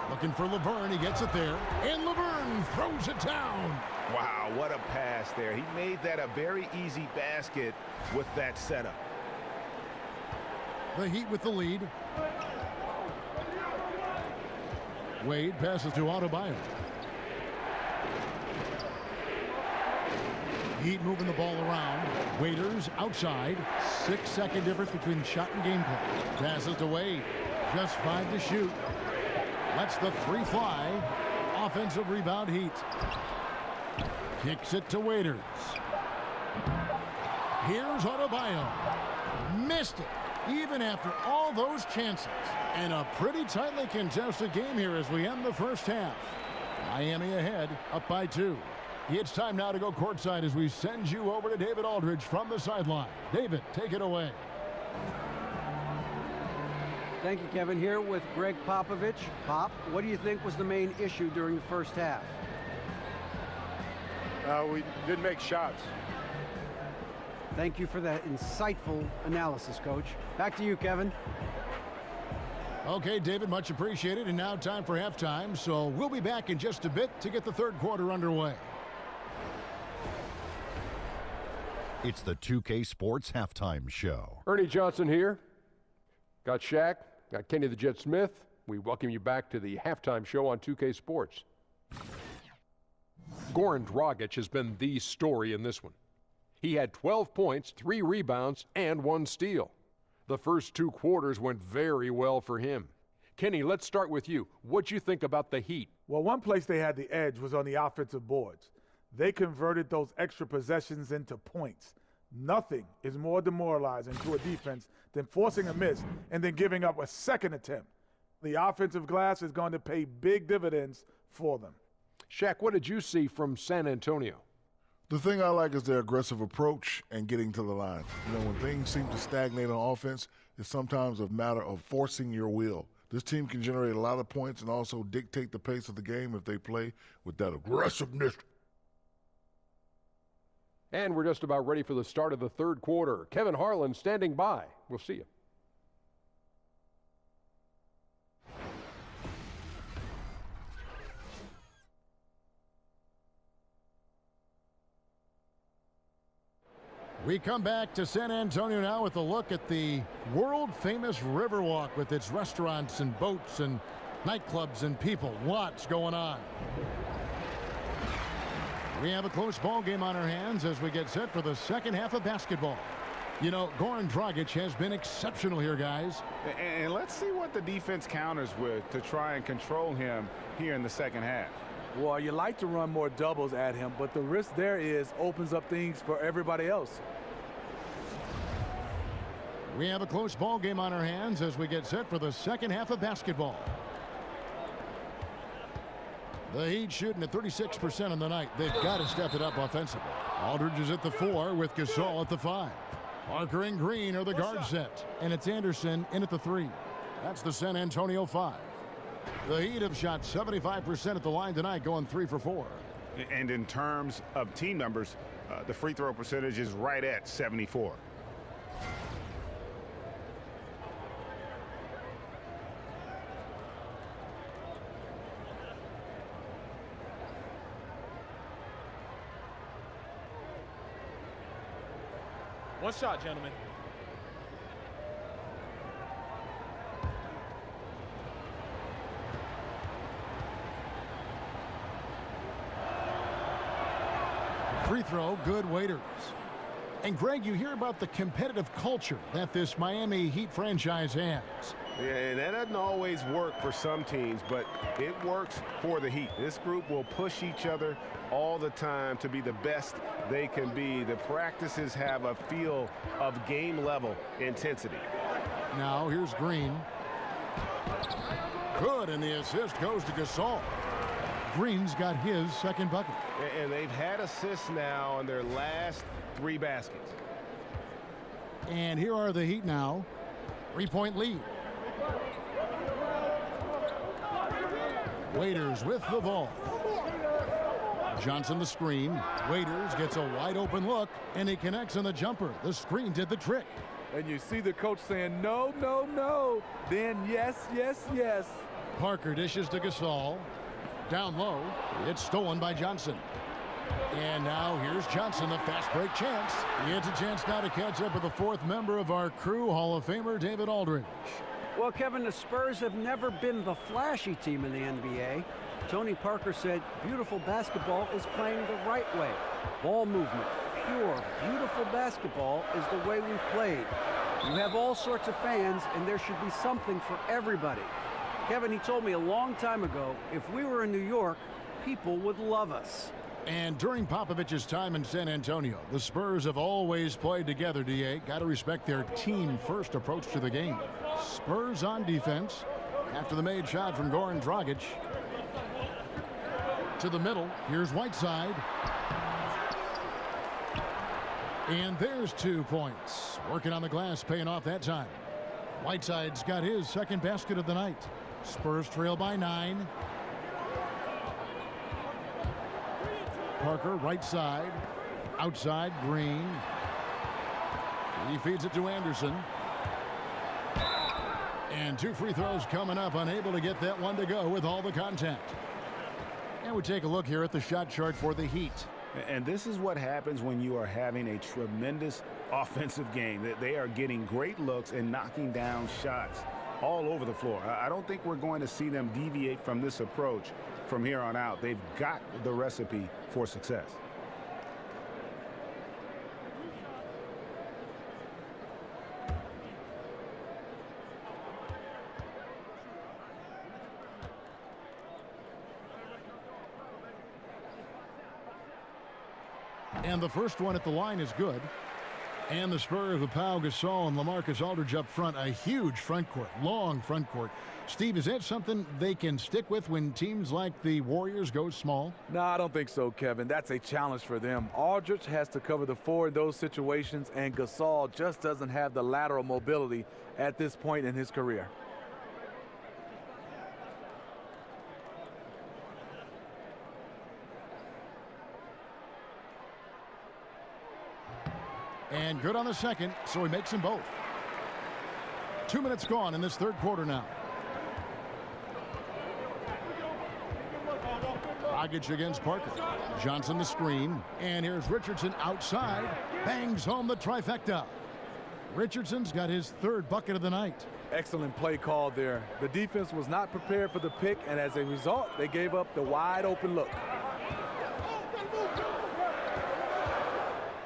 Looking for Laverne. He gets it there. And Laverne throws it down. Wow, what a pass there. He made that a very easy basket with that setup. The Heat with the lead. Wade passes to Adebayo. Heat moving the ball around. Waiters outside. 6-second difference between shot and game clock. Passes to Wade. Just 5 to shoot. Lets the 3 fly. Offensive rebound, Heat. Kicks it to Waiters. Here's Adebayo. Missed it, even after all those chances. And a pretty tightly contested game here as we end the first half. Miami ahead, up by 2. It's time now to go courtside as we send you over to David Aldridge from the sideline. David, take it away. Thank you, Kevin. Here with Greg Popovich. Pop, what do you think was the main issue during the first half? We didn't make shots. Thank you for that insightful analysis, Coach. Back to you, Kevin. Okay, David, much appreciated. And now time for halftime. So we'll be back in just a bit to get the third quarter underway. It's the 2K Sports Halftime Show. Ernie Johnson here. Got Shaq, got Kenny the Jet Smith. We welcome you back to the halftime show on 2K Sports. Goran Dragic has been the story in this one. He had 12 points, 3 rebounds, and 1 steal. The first 2 quarters went very well for him. Kenny, let's start with you. What'd you think about the Heat? Well, one place they had the edge was on the offensive boards. They converted those extra possessions into points. Nothing is more demoralizing to a defense than forcing a miss and then giving up a second attempt. The offensive glass is going to pay big dividends for them. Shaq, what did you see from San Antonio? The thing I like is their aggressive approach and getting to the line. You know, when things seem to stagnate on offense, it's sometimes a matter of forcing your will. This team can generate a lot of points and also dictate the pace of the game if they play with that aggressiveness. And we're just about ready for the start of the third quarter. Kevin Harlan standing by. We'll see you. We come back to San Antonio now with a look at the world-famous Riverwalk with its restaurants and boats and nightclubs and people. Lots going on. We have a close ball game on our hands as we get set for the second half of basketball. You know, Goran Dragic has been exceptional here, guys. And let's see what the defense counters with to try and control him here in the second half. Well, you like to run more doubles at him, but the risk there is opens up things for everybody else. We have a close ball game on our hands as we get set for the second half of basketball. The Heat shooting at 36% on the night. They've got to step it up offensively. Aldridge is at the 4 with Gasol at the 5. Parker and Green are the guard set, and it's Anderson in at the 3. That's the San Antonio 5. The Heat have shot 75% at the line tonight, going 3 for 4. And in terms of team numbers, the free throw percentage is right at 74. One shot, gentlemen. Free throw, good. Waiters. And Greg, you hear about the competitive culture that this Miami Heat franchise has. Yeah, and that doesn't always work for some teams, but it works for the Heat. This group will push each other all the time to be the best they can be. The practices have a feel of game-level intensity. Now here's Green. Good, and the assist goes to Gasol. Green's got his second bucket. And they've had assists now on their last 3 baskets. And here are the Heat now. 3-point lead. Waiters with the ball. Johnson the screen. Waiters gets a wide open look, and he connects on the jumper. The screen did the trick. And you see the coach saying, no, no, no. Then yes, yes, yes. Parker dishes to Gasol. Down low. It's stolen by Johnson. And now here's Johnson, the fast break chance. He gets a chance now to catch up with the 4th member of our crew, Hall of Famer David Aldridge. Well, Kevin, the Spurs have never been the flashy team in the NBA. Tony Parker said beautiful basketball is playing the right way. Ball movement, pure, beautiful basketball is the way we've played. You have all sorts of fans, and there should be something for everybody. Kevin, he told me a long time ago, if we were in New York, people would love us. And during Popovich's time in San Antonio, the Spurs have always played together, D.A. Got to respect their team-first approach to the game. Spurs on defense after the made shot from Goran Dragic. To the middle. Here's Whiteside. And there's 2 points. Working on the glass, paying off that time. Whiteside's got his second basket of the night. Spurs trail by 9. Parker right side. Outside, Green. He feeds it to Anderson. And 2 free throws coming up. Unable to get that one to go with all the contact. And we take a look here at the shot chart for the Heat. And this is what happens when you are having a tremendous offensive game. They are getting great looks and knocking down shots all over the floor. I don't think we're going to see them deviate from this approach from here on out. They've got the recipe for success. And the first one at the line is good. And the Spurs with Pau Gasol and LaMarcus Aldridge up front. A huge front court, long front court. Steve, is that something they can stick with when teams like the Warriors go small? No, I don't think so, Kevin. That's a challenge for them. Aldridge has to cover the floor in those situations, and Gasol just doesn't have the lateral mobility at this point in his career. And good on the second, so he makes them both. 2 minutes gone in this third quarter now. Dragic against Parker. Johnson the screen. And here's Richardson outside. Bangs home the trifecta. Richardson's got his third bucket of the night. Excellent play call there. The defense was not prepared for the pick, and as a result, they gave up the wide open look.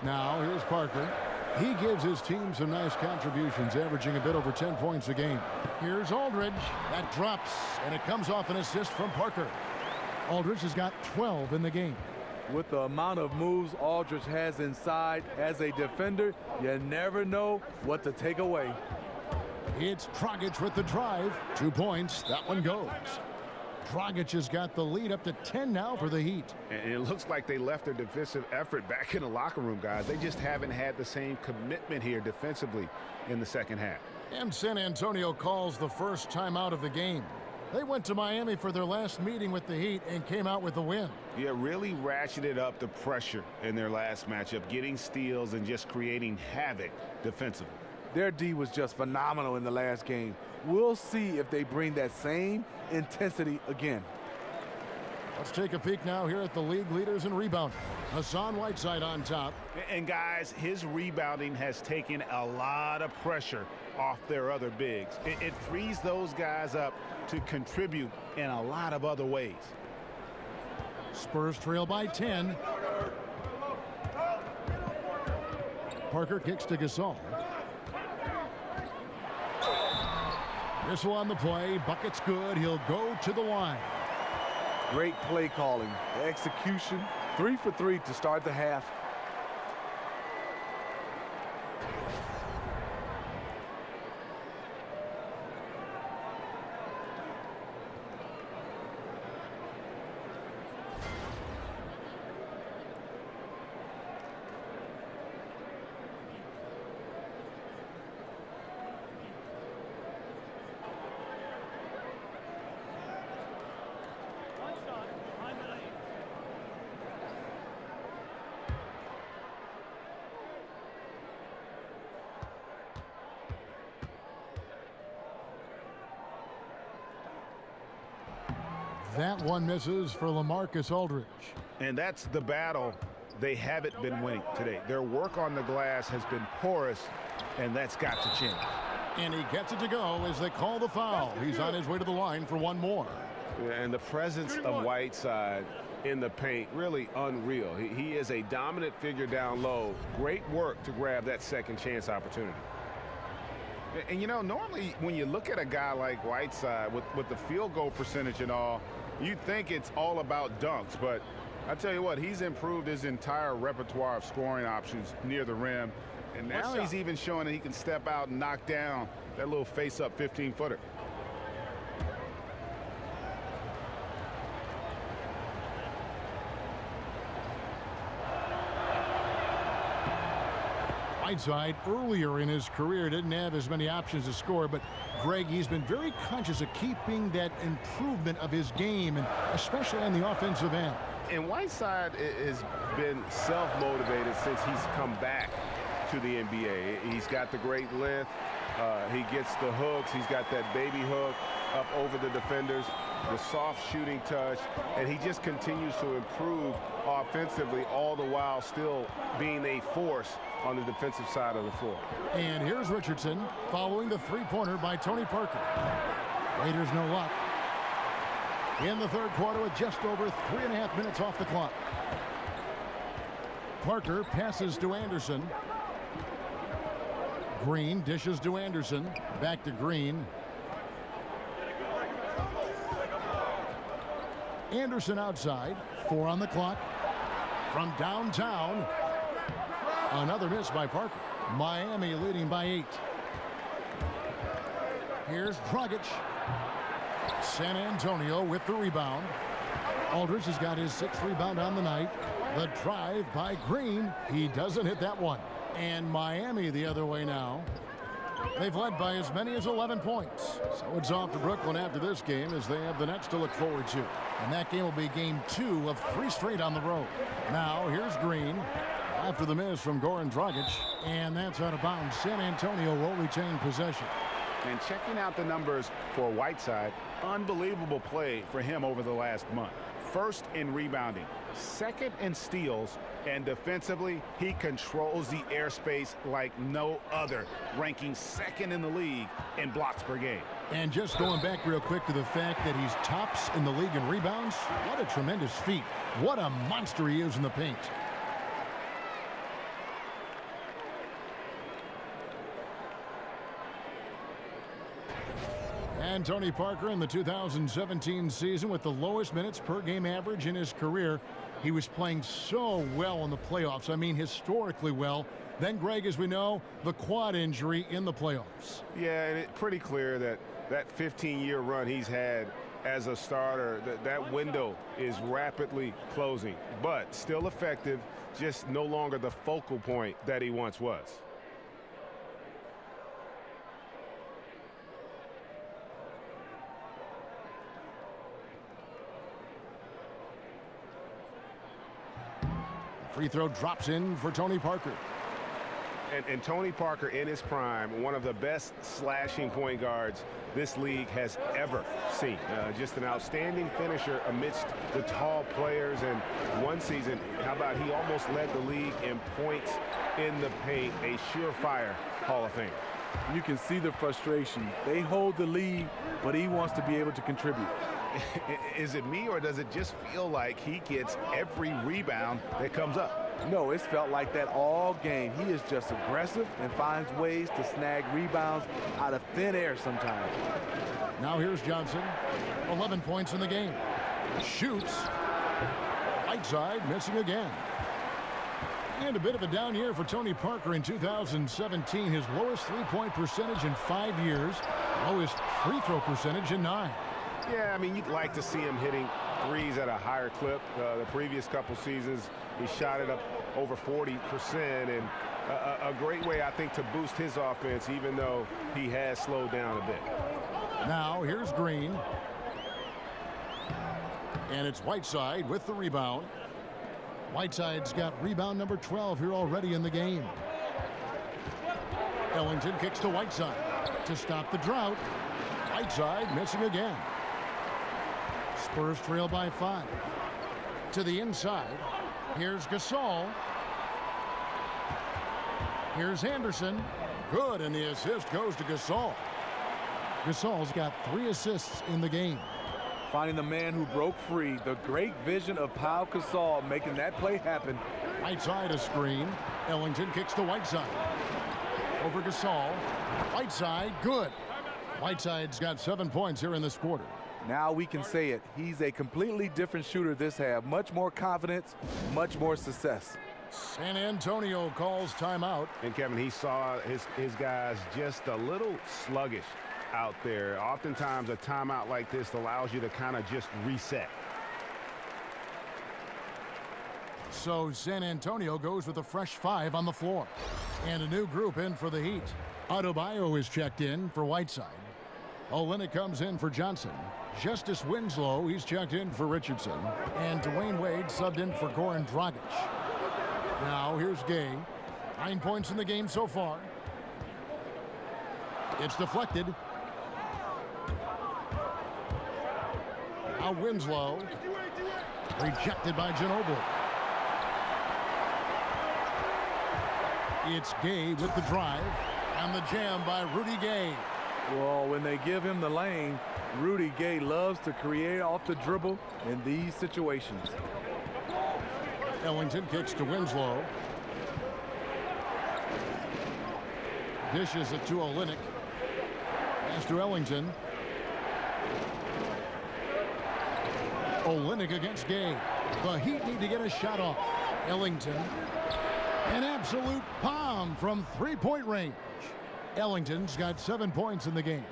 Now, here's Parker. He gives his team some nice contributions, averaging a bit over 10 points a game. Here's Aldridge. That drops, and it comes off an assist from Parker. Aldridge has got 12 in the game. With the amount of moves Aldridge has inside as a defender, you never know what to take away. It's Dragic with the drive. 2 points. That one goes. Dragic has got the lead up to 10 now for the Heat. And it looks like they left their defensive effort back in the locker room, guys. They just haven't had the same commitment here defensively in the second half. And San Antonio calls the first timeout of the game. They went to Miami for their last meeting with the Heat and came out with a win. Yeah, really ratcheted up the pressure in their last matchup, getting steals and just creating havoc defensively. Their D was just phenomenal in the last game. We'll see if they bring that same intensity again. Let's take a peek now here at the league leaders in rebounding. Hassan Whiteside on top. And guys, his rebounding has taken a lot of pressure off their other bigs. It frees those guys up to contribute in a lot of other ways. Spurs trail by 10. Parker kicks to Gasol. Whistle on the play. Bucket's good. He'll go to the line. Great play calling. The execution. 3 for 3 to start the half. That one misses for LaMarcus Aldridge. And that's the battle they haven't been winning today. Their work on the glass has been porous, and that's got to change. And he gets it to go as they call the foul. He's on his way to the line for one more. Yeah, and the presence of Whiteside in the paint, really unreal. He is a dominant figure down low. Great work to grab that second chance opportunity. And, you know, normally when you look at a guy like Whiteside with the field goal percentage and all, you'd think it's all about dunks. But I tell you what, he's improved his entire repertoire of scoring options near the rim. And now he's even showing that he can step out and knock down that little face-up 15-footer. Whiteside earlier in his career didn't have as many options to score, but Greg, he's been very conscious of keeping that improvement of his game, and especially on the offensive end. And Whiteside has been self-motivated since he's come back to the NBA. He's got the great length. He gets the hooks. He's got that baby hook up over the defenders, the soft shooting touch, and he just continues to improve offensively, all the while still being a force on the defensive side of the floor. And here's Richardson following the three-pointer by Tony Parker. Raiders no luck. in the third quarter with just over 3.5 minutes off the clock. Parker passes to Anderson. Green dishes to Anderson. Back to Green. Anderson outside. 4 on the clock. From downtown. Another miss by Parker. Miami leading by 8. Here's Dragic. San Antonio with the rebound. Aldridge has got his 6th rebound on the night. The drive by Green. He doesn't hit that one. And Miami the other way now. They've led by as many as 11 points. So it's off to Brooklyn after this game as they have the Nets to look forward to. And that game will be game 2 of 3 straight on the road. Now here's Green after the miss from Goran Dragic. And that's out of bounds. San Antonio will retain possession. And checking out the numbers for Whiteside, unbelievable play for him over the last month. First in rebounding, second in steals, and defensively, he controls the airspace like no other, ranking 2nd in the league in blocks per game. And just going back real quick to the fact that he's tops in the league in rebounds, what a tremendous feat. What a monster he is in the paint. And Tony Parker in the 2017 season with the lowest minutes per game average in his career. He was playing so well in the playoffs. I mean, historically well. Then, Greg, as we know, the quad injury in the playoffs. Yeah, and it's pretty clear that that 15-year run he's had as a starter, that window is rapidly closing. But still effective, just no longer the focal point that he once was. Free throw drops in for Tony Parker. And Tony Parker in his prime, one of the best slashing point guards this league has ever seen. Just an outstanding finisher amidst the tall players. And one season, how about he almost led the league in points in the paint, a surefire Hall of Fame. You can see the frustration. They hold the lead, but he wants to be able to contribute. Is it me, or does it just feel like he gets every rebound that comes up? No, it's felt like that all game. He is just aggressive and finds ways to snag rebounds out of thin air sometimes. Now here's Johnson. 11 points in the game. Shoots. Whiteside missing again. And a bit of a down year for Tony Parker in 2017. His lowest three-point percentage in 5 years. Lowest free throw percentage in 9. Yeah, I mean, you'd like to see him hitting threes at a higher clip. The previous couple seasons, he shot it up over 40%, and a great way, I think, to boost his offense, even though he has slowed down a bit. Now, here's Green. And it's Whiteside with the rebound. Whiteside's got rebound number 12 here already in the game. Ellington kicks to Whiteside to stop the drought. Whiteside missing again. Spurs trail by 5. To the inside. Here's Gasol. Here's Anderson. Good, and the assist goes to Gasol. Gasol's got 3 assists in the game. Finding the man who broke free. The great vision of Pau Gasol making that play happen. Whiteside a screen. Ellington kicks to Whiteside. Over Gasol. Whiteside, good. Whiteside's got 7 points here in this quarter. Now we can say it. He's a completely different shooter this half. Much more confidence, much more success. San Antonio calls timeout. And Kevin, he saw his guys just a little sluggish out there. Oftentimes a timeout like this allows you to kind of just reset. So San Antonio goes with a fresh 5 on the floor. And a new group in for the Heat. Adebayo is checked in for Whiteside. Olynyk comes in for Johnson. Justice Winslow, he's checked in for Richardson. And Dwayne Wade subbed in for Goran Dragic. Now here's Gay. 9 points in the game so far. It's deflected. Now Winslow. Rejected by Ginobili. It's Gay with the drive. And the jam by Rudy Gay. Well, when they give him the lane, Rudy Gay loves to create off the dribble in these situations. Ellington kicks to Winslow. Dishes it to Olynyk. Pass to Ellington. Olynyk against Gay. The Heat need to get a shot off. Ellington. An absolute bomb from three-point range. Ellington's got 7 points in the game.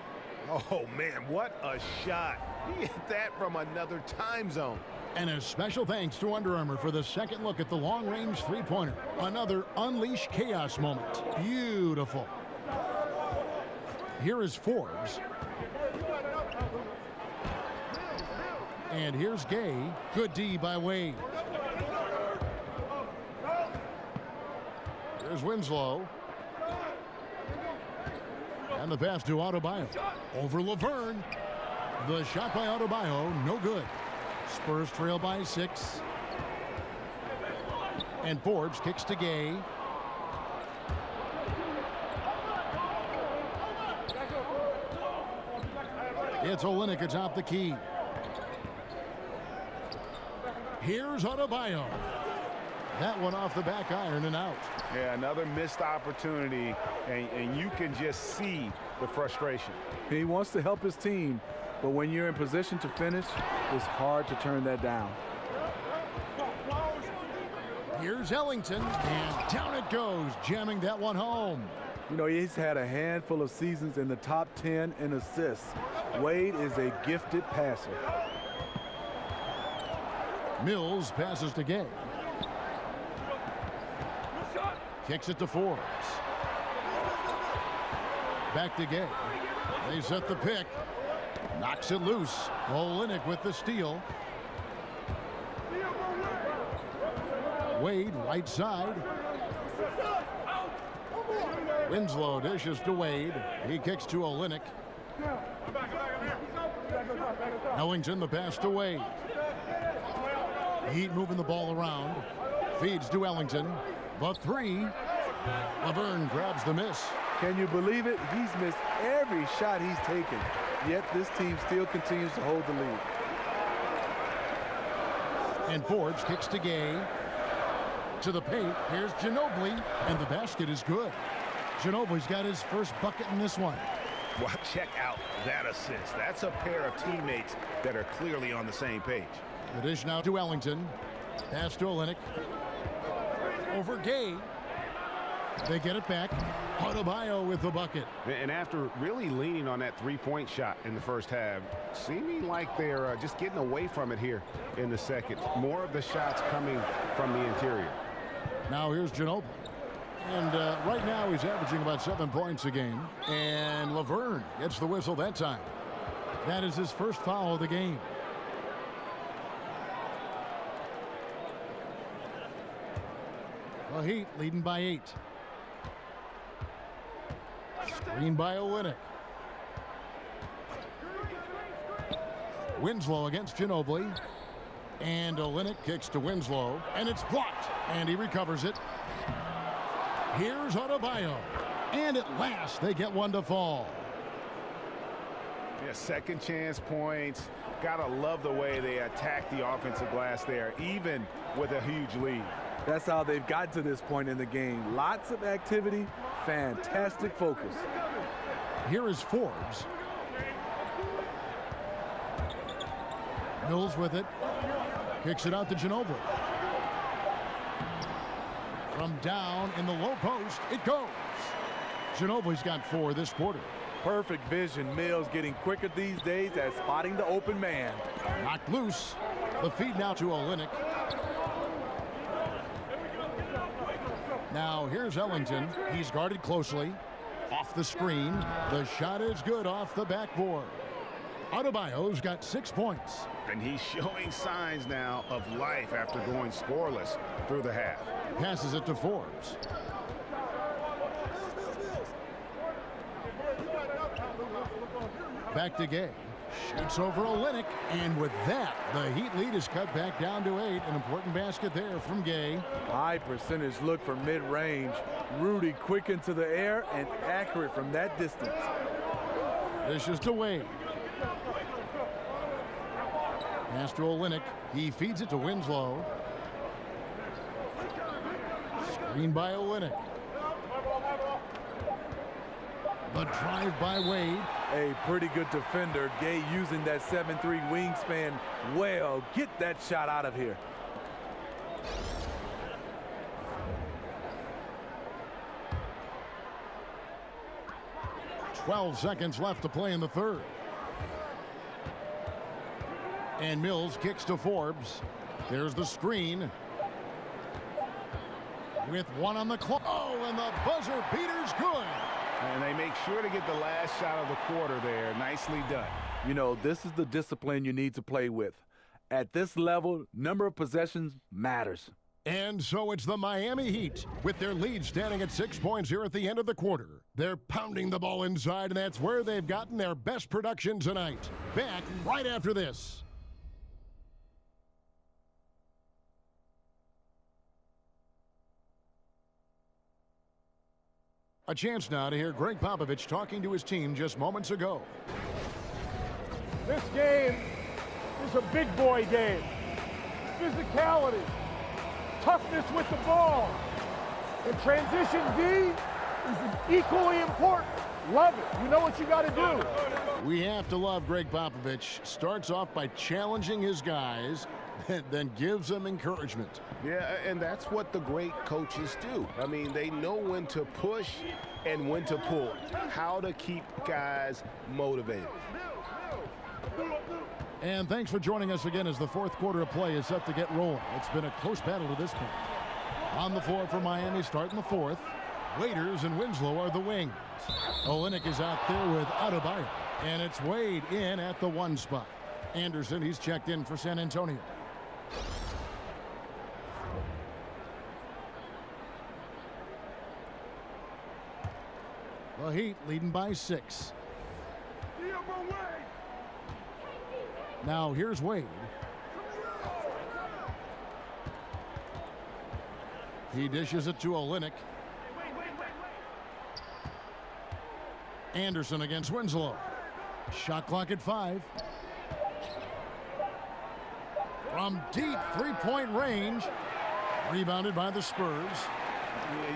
Oh, man, what a shot. He hit that from another time zone. And a special thanks to Under Armour for the second look at the long-range three-pointer. Another Unleash Chaos moment. Beautiful. Here is Forbes. And here's Gay. Good D by Wade. Here's Winslow. And the pass to Adebayo. Over Laverne. The shot by Adebayo, no good. Spurs trail by 6. And Forbes kicks to Gay. It's Olynyk atop the key. Here's Adebayo. That one off the back iron and out. Yeah, another missed opportunity, and you can just see the frustration. He wants to help his team, but when you're in position to finish, it's hard to turn that down. Here's Ellington, and down it goes, jamming that one home. You know, he's had a handful of seasons in the top 10 in assists. Wade is a gifted passer. Mills passes to Gay. Kicks it to Forbes. Back to Gay. They set the pick. Knocks it loose. Olynyk with the steal. Wade right side. Winslow dishes to Wade. He kicks to Olynyk. Ellington the pass to Wade. Heat moving the ball around. Feeds to Ellington. The three. Laverne grabs the miss. Can you believe it? He's missed every shot he's taken. Yet this team still continues to hold the lead. And Forbes kicks to Gay. To the paint. Here's Ginobili. And the basket is good. Ginobili's got his first bucket in this one. Well, check out that assist. That's a pair of teammates that are clearly on the same page. The dish now to Ellington. Pass to Olynyk. Over Gay. They get it back. Adebayo with the bucket. And after really leaning on that three-point shot in the first half, seeming like they're just getting away from it here in the second. More of the shots coming from the interior. Now here's Ginobili. And right now he's averaging about 7 points a game. And Laverne gets the whistle that time. That is his first foul of the game. The Heat leading by 8. Screen by Olynyk. Winslow against Ginobili. And Olynyk kicks to Winslow. And it's blocked. And he recovers it. Here's Adebayo. And at last they get one to fall. Yeah, second chance points. Gotta love the way they attack the offensive glass there, even with a huge lead. That's how they've got to this point in the game. Lots of activity, fantastic focus. Here is Forbes. Mills with it. Kicks it out to Ginobili. From down in the low post, it goes. Ginobili's got 4 this quarter. Perfect vision. Mills getting quicker these days at spotting the open man. Knocked loose. The feed now to Olynyk. Now here's Ellington. He's guarded closely. Off the screen. The shot is good off the backboard. Adebayo's got 6 points. And he's showing signs now of life after going scoreless through the half. Passes it to Forbes. Back to Gay. Shoots over Olynyk. And with that, the Heat lead is cut back down to 8. An important basket there from Gay. High percentage look for mid-range. Rudy quick into the air and accurate from that distance. Dishes to Wade. Pass to Olynyk. He feeds it to Winslow. Screen by Olynyk. The drive by Wade. A pretty good defender. Gay using that 7'3" wingspan well. Get that shot out of here. .12 seconds left to play in the third. And Mills kicks to Forbes. There's the screen. With one on the clock. Oh, and the buzzer beater's good. And they make sure to get the last shot of the quarter there. Nicely done. You know, this is the discipline you need to play with. At this level, number of possessions matters. And so it's the Miami Heat, with their lead standing at 6 points here at the end of the quarter. They're pounding the ball inside, and that's where they've gotten their best production tonight. Back right after this. A chance now to hear Greg Popovich talking to his team just moments ago. This game is a big boy game. Physicality, toughness with the ball, and transition D is equally important. Love it. You know what you got to do. We have to love Greg Popovich. Starts off by challenging his guys, then gives them encouragement. Yeah, and that's what the great coaches do. I mean, they know when to push and when to pull, how to keep guys motivated. And thanks for joining us again as the fourth quarter of play is set to get rolling. It's been a close battle to this point. On the floor for Miami starting the fourth. Waiters and Winslow are the wings. Olynyk is out there with Adebayo. And it's Wade in at the one spot. Anderson, he's checked in for San Antonio. The Heat leading by 6. Now here's Wade. He dishes it to Olynyk. Anderson against Winslow. Shot clock at 5. From deep three-point range. Rebounded by the Spurs.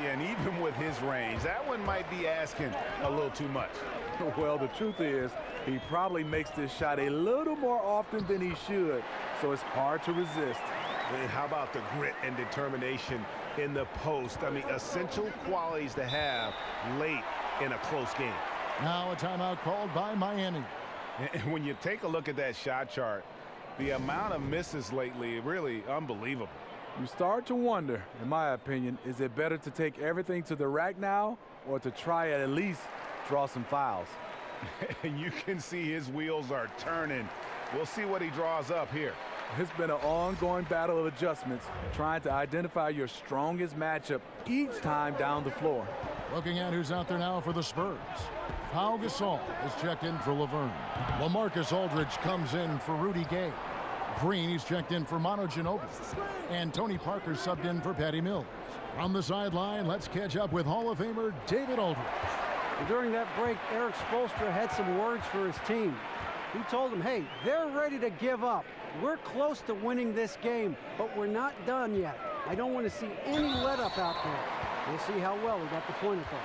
Yeah, and even with his range, that one might be asking a little too much. Well, the truth is, he probably makes this shot a little more often than he should, so it's hard to resist. And how about the grit and determination in the post? I mean, essential qualities to have late in a close game. Now a timeout called by Miami. And when you take a look at that shot chart, the amount of misses lately, really unbelievable. You start to wonder, in my opinion, is it better to take everything to the rack now or to try at least draw some fouls? You can see his wheels are turning. We'll see what he draws up here. It's been an ongoing battle of adjustments, trying to identify your strongest matchup each time down the floor. Looking at who's out there now for the Spurs. Pau Gasol is checked in for Laverne. LaMarcus Aldridge comes in for Rudy Gay. Green, he's checked in for Manu Ginobili. And Tony Parker subbed in for Patty Mills. From the sideline, let's catch up with Hall of Famer David Aldridge. During that break, Eric Spoelstra had some words for his team. He told them, hey, they're ready to give up. We're close to winning this game, but we're not done yet. I don't want to see any let-up out there. We'll see how well we got the point across.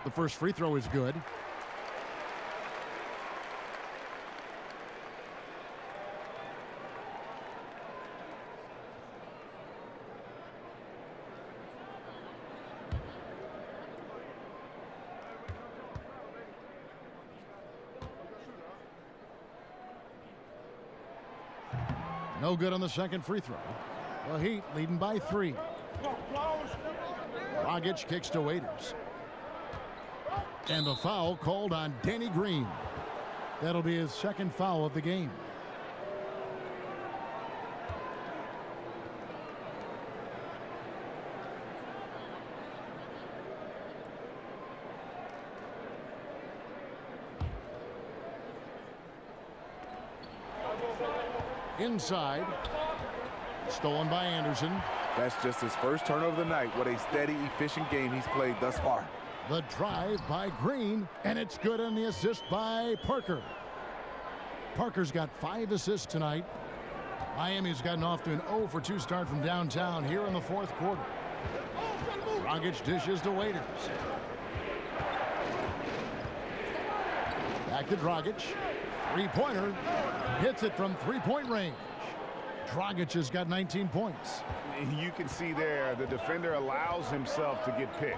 The first free throw is good. No good on the second free throw. The Heat leading by 3. Dragic kicks to Waiters. And the foul called on Danny Green. That'll be his second foul of the game. Inside. Stolen by Anderson. That's just his first turnover of the night. What a steady, efficient game he's played thus far. The drive by Green, and it's good on the assist by Parker. Parker's got 5 assists tonight. Miami's gotten off to an 0 for 2 start from downtown here in the fourth quarter. Dragic dishes to Waiters. Back to Dragic. Three-pointer. Hits it from three-point range. Dragic has got 19 points. You can see there the defender allows himself to get picked.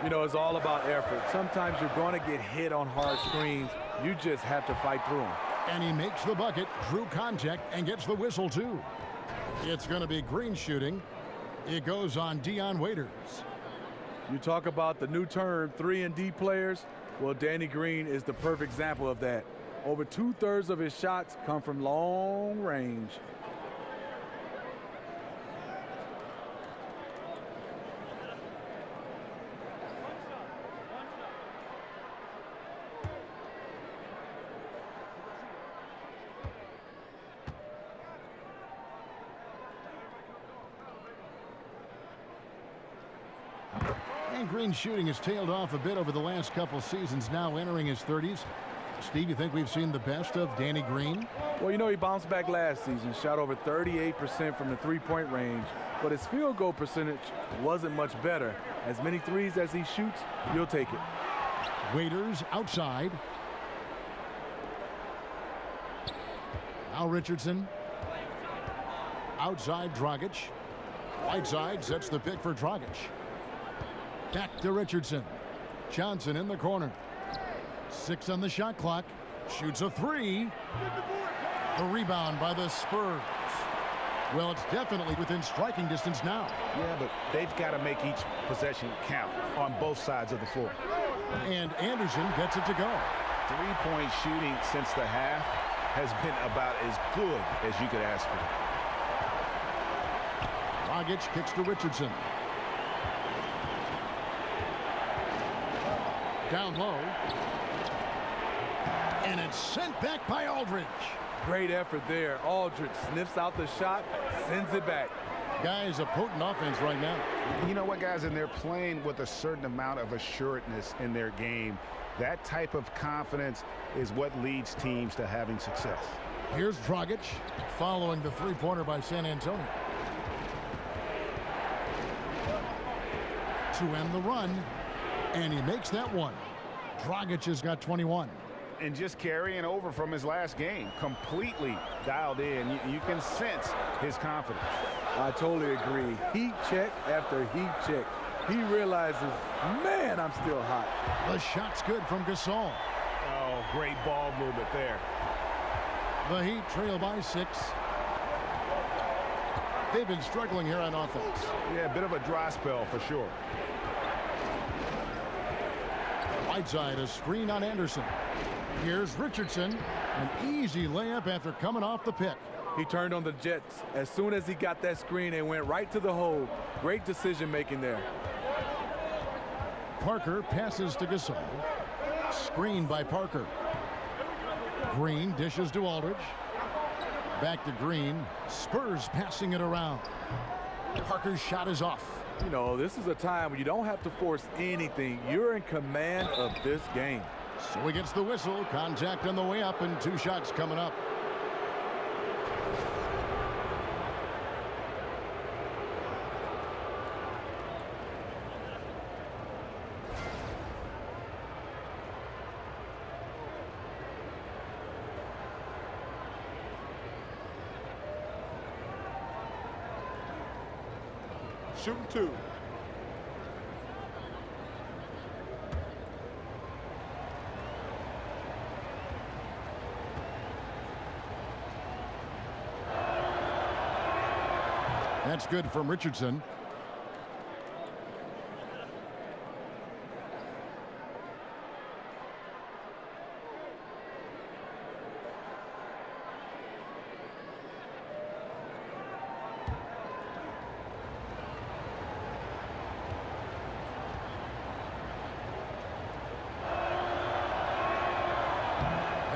You know, it's all about effort. Sometimes you're going to get hit on hard screens. You just have to fight through them. And he makes the bucket, drew contact, and gets the whistle, too. It's going to be Green shooting. It goes on Dion Waiters. You talk about the new term 3-and-D players. Well, Danny Green is the perfect example of that. Over 2/3 of his shots come from long range. And Green's shooting has tailed off a bit over the last couple seasons, now entering his 30s. Steve, you think we've seen the best of Danny Green? Well, you know, he bounced back last season, shot over 38% from the three-point range, but his field goal percentage wasn't much better. As many threes as he shoots, you'll take it. Waiters outside. Now Richardson. Outside Dragic. Whiteside sets the pick for Dragic. Back to Richardson. Johnson in the corner. 6 on the shot clock. Shoots a 3. The rebound by the Spurs. Well, it's definitely within striking distance now. Yeah, but they've got to make each possession count on both sides of the floor. And Anderson gets it to go. Three-point shooting since the half has been about as good as you could ask for. Dragic kicks to Richardson. Down low. And it's sent back by Aldridge. Great effort there. Aldridge sniffs out the shot, sends it back. Guys, a potent offense right now. You know what, guys? And they're playing with a certain amount of assuredness in their game. That type of confidence is what leads teams to having success. Here's Dragic following the three-pointer by San Antonio. To end the run, and he makes that one. Dragic has got 21. And just carrying over from his last game, completely dialed in. You can sense his confidence. I totally agree. Heat check after heat check. He realizes, man, I'm still hot. The shot's good from Gasol. Oh, great ball movement there. The Heat trail by 6. They've been struggling here on offense. Yeah, a bit of a dry spell for sure. Whiteside, a screen on Anderson. Here's Richardson. An easy layup after coming off the pick. He turned on the Jets. As soon as he got that screen and went right to the hole. Great decision making there. Parker passes to Gasol. Screened by Parker. Green dishes to Aldridge. Back to Green. Spurs passing it around. Parker's shot is off. You know, this is a time when you don't have to force anything. You're in command of this game. So he gets the whistle. Contact on the way up and 2 shots coming up. Shooting 2. That's good from Richardson.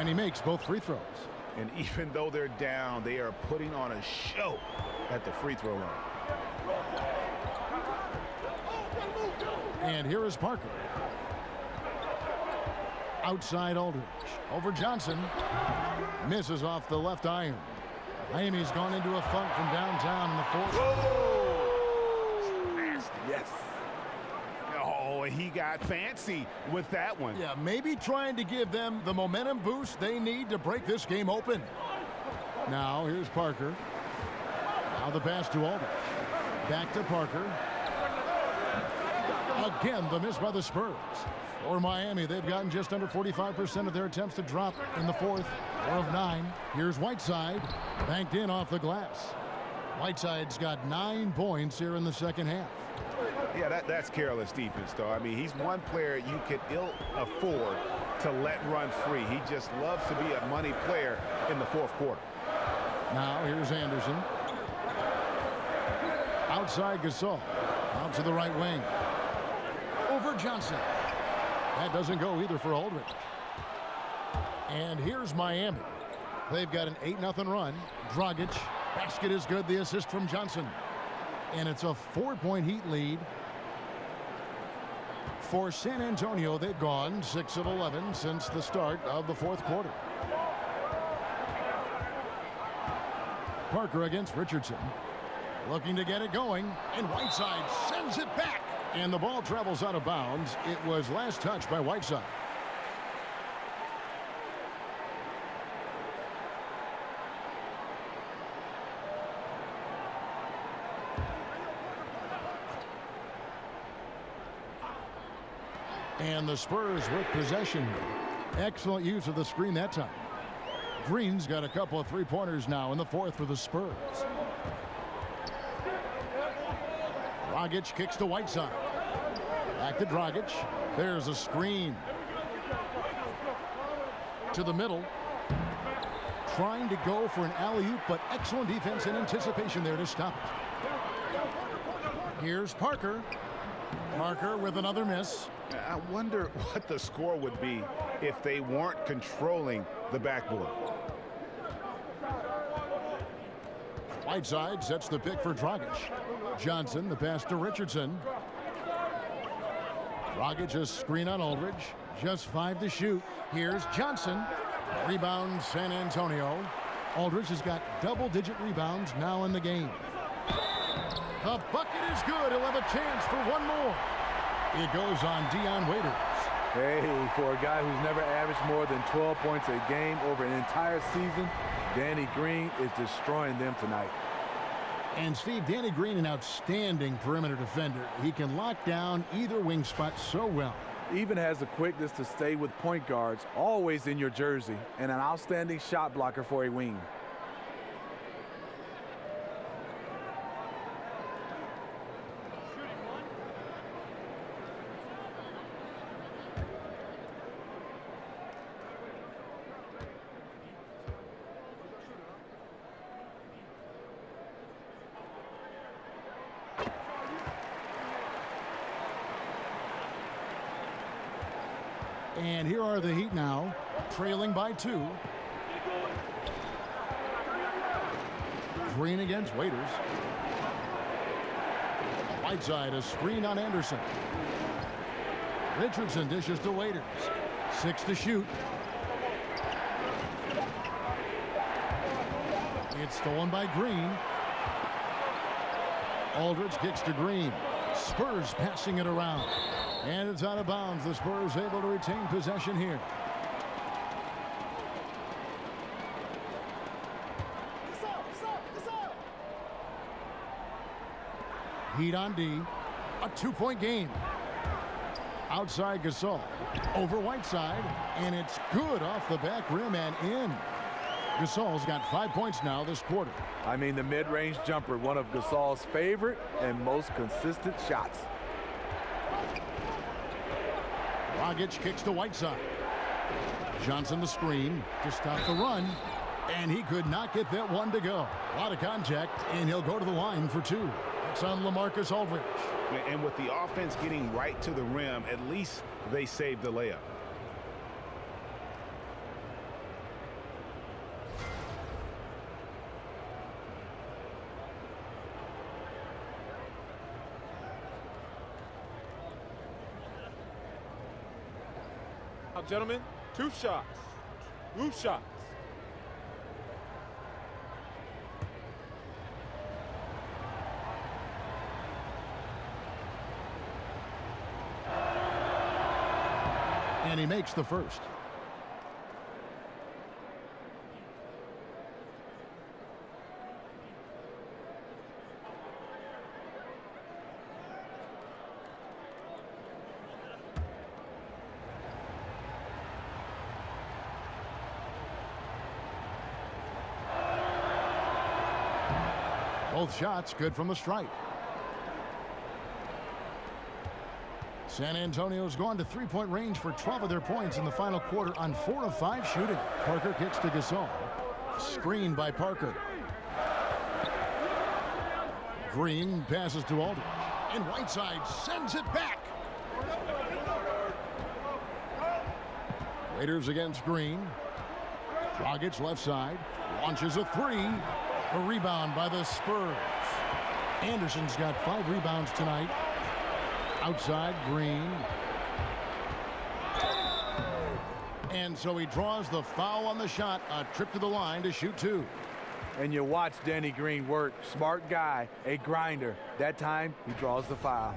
And he makes both free throws. And even though they're down, they are putting on a show at the free throw line. And here is Parker. Outside Aldridge. Over Johnson. Misses off the left iron. Miami's gone into a funk from downtown in the fourth. Whoa! Nasty. Yes. Oh, he got fancy with that one. Yeah, maybe trying to give them the momentum boost they need to break this game open. Now, here's Parker. Now the pass to Aldridge. Back to Parker. Again, the miss by the Spurs. For Miami, they've gotten just under 45% of their attempts to drop in the fourth. 4 of 9. Here's Whiteside. Banked in off the glass. Whiteside's got 9 points here in the second half. Yeah, that's careless defense, though. I mean, he's one player you could ill afford to let run free. He just loves to be a money player in the fourth quarter. Now, here's Anderson. Outside Gasol. Out to the right wing. Over Johnson. That doesn't go either for Aldridge. And here's Miami. They've got an 8-0 run. Dragic. Basket is good. The assist from Johnson. And it's a 4-point Heat lead. For San Antonio, they've gone 6 of 11 since the start of the fourth quarter. Parker against Richardson. Looking to get it going. And Whiteside sends it back. And the ball travels out of bounds. It was last touched by Whiteside. And the Spurs with possession. Excellent use of the screen that time. Green's got a couple of three-pointers now in the fourth for the Spurs. Dragic kicks to Whiteside. Back to Dragic. There's a screen. To the middle. Trying to go for an alley-oop, but excellent defense and anticipation there to stop it. Here's Parker. Parker with another miss. I wonder what the score would be if they weren't controlling the backboard. Whiteside sets the pick for Dragic. Johnson, the pass to Richardson. Dragic a screen on Aldridge. Just 5 to shoot. Here's Johnson. Rebound San Antonio. Aldridge has got double-digit rebounds now in the game. The bucket is good. He'll have a chance for one more. It goes on Dion Waiters. Hey, for a guy who's never averaged more than 12 points a game over an entire season, Danny Green is destroying them tonight. And Steve, Danny Green, an outstanding perimeter defender. He can lock down either wing spot so well. Even has the quickness to stay with point guards, always in your jersey, and an outstanding shot blocker for a wing. And here are the Heat now, trailing by 2. Green against Waiters. Whiteside, a screen on Anderson. Richardson dishes to Waiters. 6 to shoot. It's stolen by Green. Aldridge kicks to Green. Spurs passing it around. And it's out of bounds. The Spurs able to retain possession here. Heat on D. A 2-point game. Outside Gasol. Over Whiteside. And it's good off the back rim and in. Gasol's got 5 points now this quarter. I mean, the mid-range jumper, one of Gasol's favorite and most consistent shots. Dragic kicks to Whiteside. Johnson the screen to stop the run. And he could not get that one to go. A lot of contact, and he'll go to the line for 2. That's on LaMarcus Aldridge. And with the offense getting right to the rim, at least they saved the layup. Now, gentlemen, 2 shots. 2 shots. And he makes the first. Both shots good from the stripe. San Antonio's gone to three-point range for 12 of their points in the final quarter on 4 of 5 shooting. Parker kicks to Gasol. Screen by Parker. Green passes to Aldridge. And Whiteside sends it back. Raiders against Green. Dragic left side. Launches a 3. A rebound by the Spurs. Anderson's got 5 rebounds tonight. Outside, Green. And so he draws the foul on the shot. A trip to the line to shoot 2. And you watch Danny Green work. Smart guy, a grinder. That time, he draws the foul.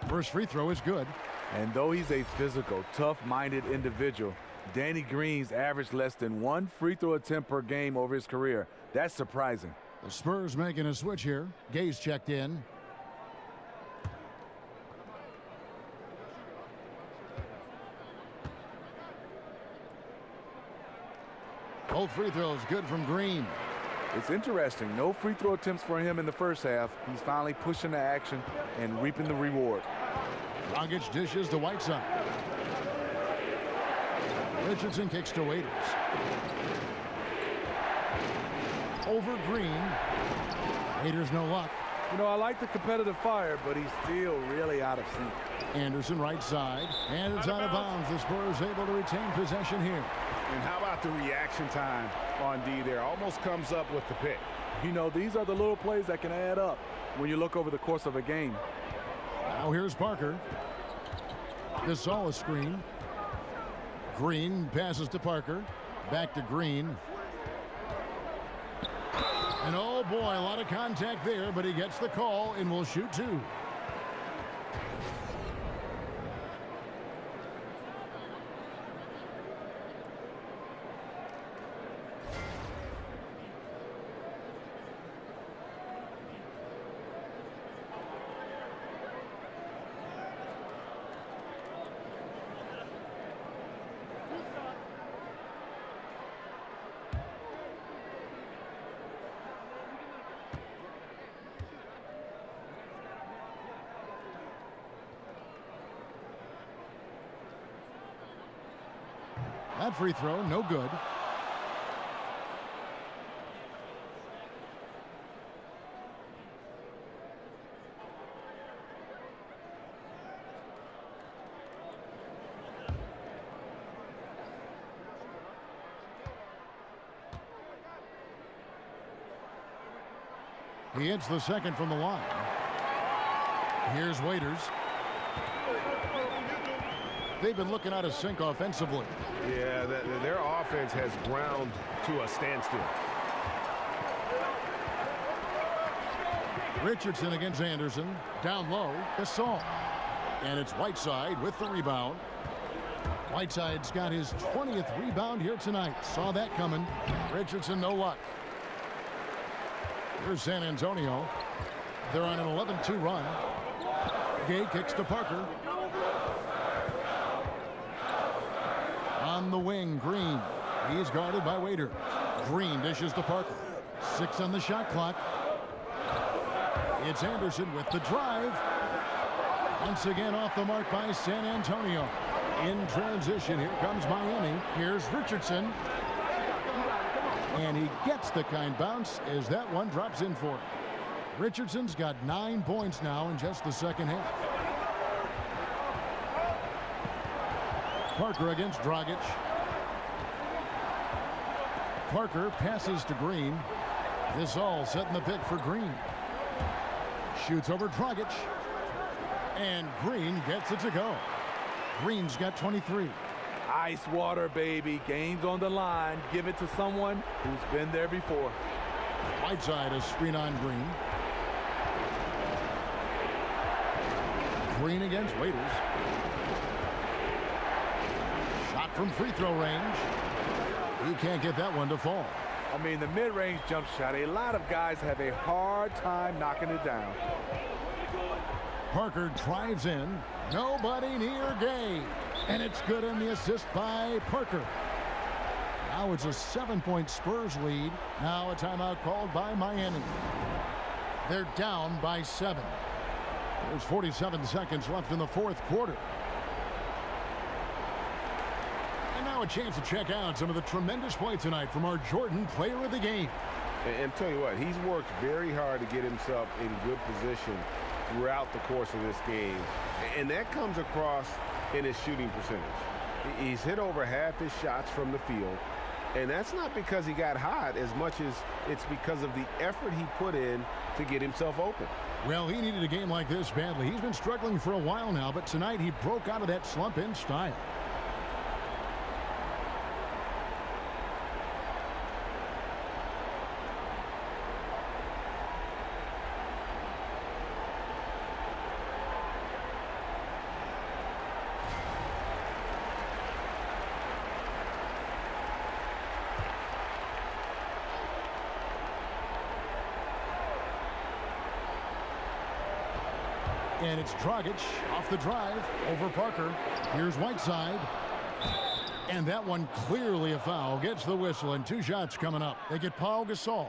First free throw is good. And though he's a physical, tough-minded individual, Danny Green's averaged less than 1 free throw attempt per game over his career. That's surprising. The Spurs making a switch here. Gay's checked in. Both free throws good from Green. It's interesting. No free throw attempts for him in the first half. He's finally pushing the action and reaping the reward. Dragic dishes to Whiteside. Richardson kicks to Waiters. Over Green. Waiters no luck. You know, I like the competitive fire, but he's still really out of sync. Anderson right side. And it's out of bounds. The Spurs able to retain possession here. And how about the reaction time on D there? Almost comes up with the pick. You know, these are the little plays that can add up when you look over the course of a game. Now here's Parker. Gasol a screen. Green passes to Parker. Back to Green. And oh boy, a lot of contact there, but he gets the call and will shoot 2. That free throw, no good. He hits the second from the line. Here's Waiters. They've been looking out of sync offensively. Yeah, their offense has ground to a standstill. Richardson against Anderson. Down low, Gasol. And it's Whiteside with the rebound. Whiteside's got his 20th rebound here tonight. Saw that coming. Richardson, no luck. Here's San Antonio. They're on an 11-2 run. Gay kicks to Parker. On the wing, Green. He's guarded by Waiter. Green dishes to Parker. 6 on the shot clock. It's Anderson with the drive. Once again off the mark by San Antonio. In transition, here comes Miami. Here's Richardson. And he gets the kind bounce as that one drops in for him. Richardson's got 9 points now in just the second half. Parker against Dragic. Parker passes to Green. This all setting the pick for Green. Shoots over Dragic. And Green gets it to go. Green's got 23. Ice water, baby. Game's on the line. Give it to someone who's been there before. Whiteside a screen on Green. Green against Waiters. Shot from free throw range. He can't get that one to fall. I mean, the mid-range jump shot, a lot of guys have a hard time knocking it down. Parker drives in. Nobody near Gay. And it's good on the assist by Parker. Now it's a 7-point Spurs lead. Now a timeout called by Miami. They're down by 7. There's 47 seconds left in the fourth quarter. And now a chance to check out some of the tremendous play tonight from our Jordan Player of the Game. And tell you what, he's worked very hard to get himself in good position throughout the course of this game. And that comes across in his shooting percentage. He's hit over half his shots from the field. And that's not because he got hot as much as it's because of the effort he put in to get himself open. Well, he needed a game like this badly. He's been struggling for a while now, but tonight he broke out of that slump in style. And it's Dragic off the drive over Parker. Here's Whiteside. And that one clearly a foul. Gets the whistle, and 2 shots coming up. They get Paul Gasol.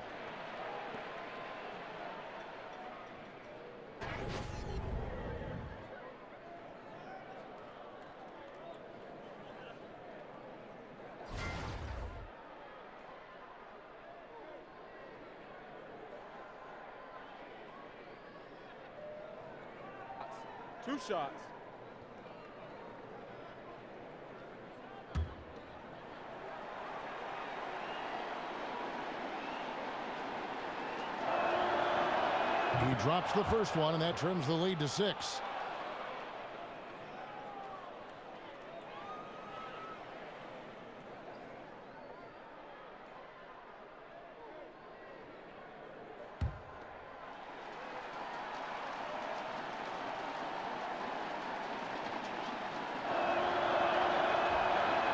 Two shots. He drops the first one, and that trims the lead to 6.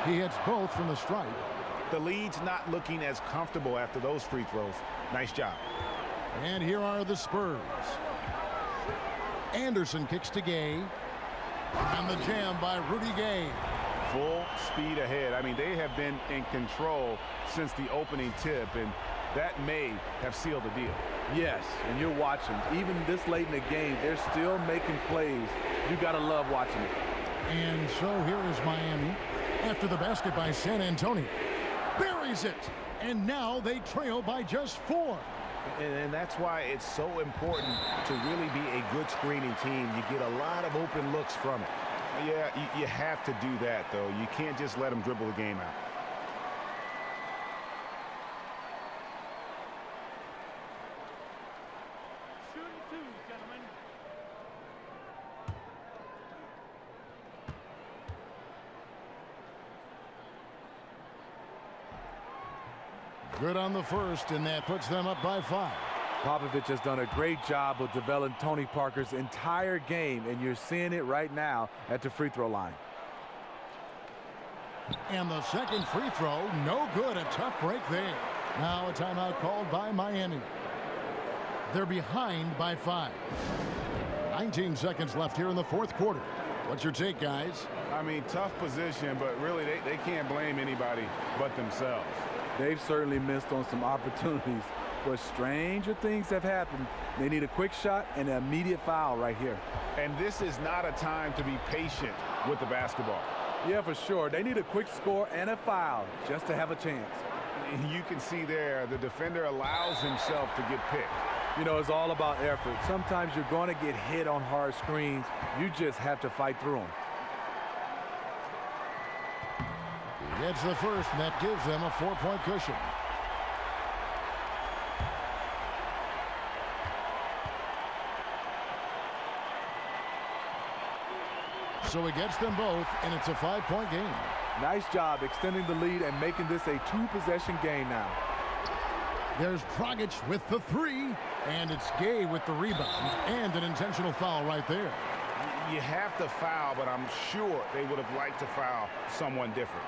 He hits both from the stripe. The lead's not looking as comfortable after those free throws. Nice job. And here are the Spurs. Anderson kicks to Gay. And the jam by Rudy Gay. Full speed ahead. I mean, they have been in control since the opening tip, and that may have sealed the deal. Yes, and you're watching. Even this late in the game, they're still making plays. You got to love watching it. And so here is Miami. After the basket by San Antonio. Buries it. And now they trail by just 4. And that's why it's so important to really be a good screening team. You get a lot of open looks from it. Yeah, you have to do that, though. You can't just let them dribble the game out. Good on the first, and that puts them up by 5. Popovich has done a great job of developing Tony Parker's entire game, and you're seeing it right now at the free throw line. And the second free throw, no good. A tough break there. Now a timeout called by Miami. They're behind by 5. 19 seconds left here in the fourth quarter. What's your take, guys? I mean, tough position, but really they can't blame anybody but themselves. They've certainly missed on some opportunities, but stranger things have happened. They need a quick shot and an immediate foul right here. And this is not a time to be patient with the basketball. Yeah, for sure. They need a quick score and a foul just to have a chance. You can see there the defender allows himself to get picked. You know, it's all about effort. Sometimes you're going to get hit on hard screens. You just have to fight through them. He gets the first, and that gives them a 4-point cushion. So he gets them both, and it's a 5-point game. Nice job extending the lead and making this a 2-possession game now. There's Dragic with the 3, and it's Gay with the rebound, and an intentional foul right there. You have to foul, but I'm sure they would have liked to foul someone different.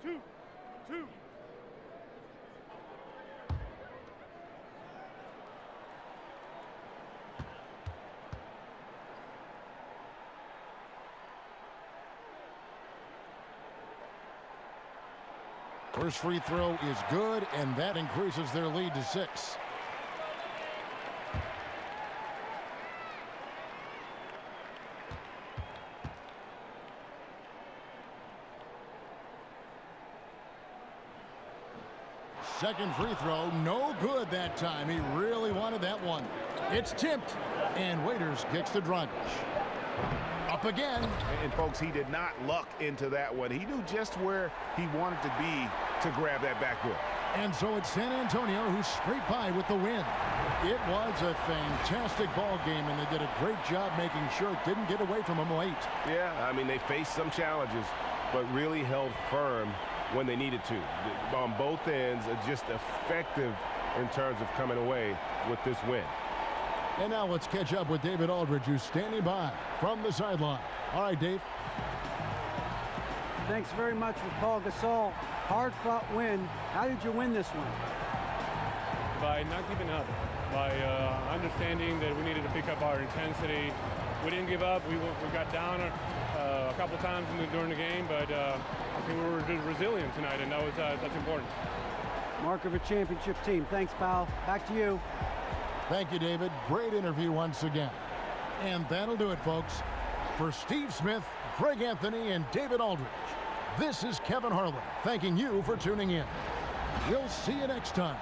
Two. First free throw is good, and that increases their lead to 6. Second free throw, no good that time. He really wanted that one. It's tipped, and Waiters kicks to Dragic. Up again. And folks, he did not luck into that one. He knew just where he wanted to be to grab that backboard. And so it's San Antonio who scraped by with the win. It was a fantastic ball game, and they did a great job making sure it didn't get away from them late. Yeah, I mean, they faced some challenges, but really held firm when they needed to. On both ends, just effective in terms of coming away with this win. And now let's catch up with David Aldridge, who's standing by from the sideline. All right, Dave. Thanks very much for Paul Gasol. Hard-fought win. How did you win this one? By not giving up, by understanding that we needed to pick up our intensity. We didn't give up. We got down a couple times during the game, but I think we were resilient tonight, and that's important. Mark of a championship team. Thanks, pal. Back to you. Thank you, David. Great interview once again. And that'll do it, folks. For Steve Smith, Greg Anthony, and David Aldridge, this is Kevin Harlan thanking you for tuning in. We'll see you next time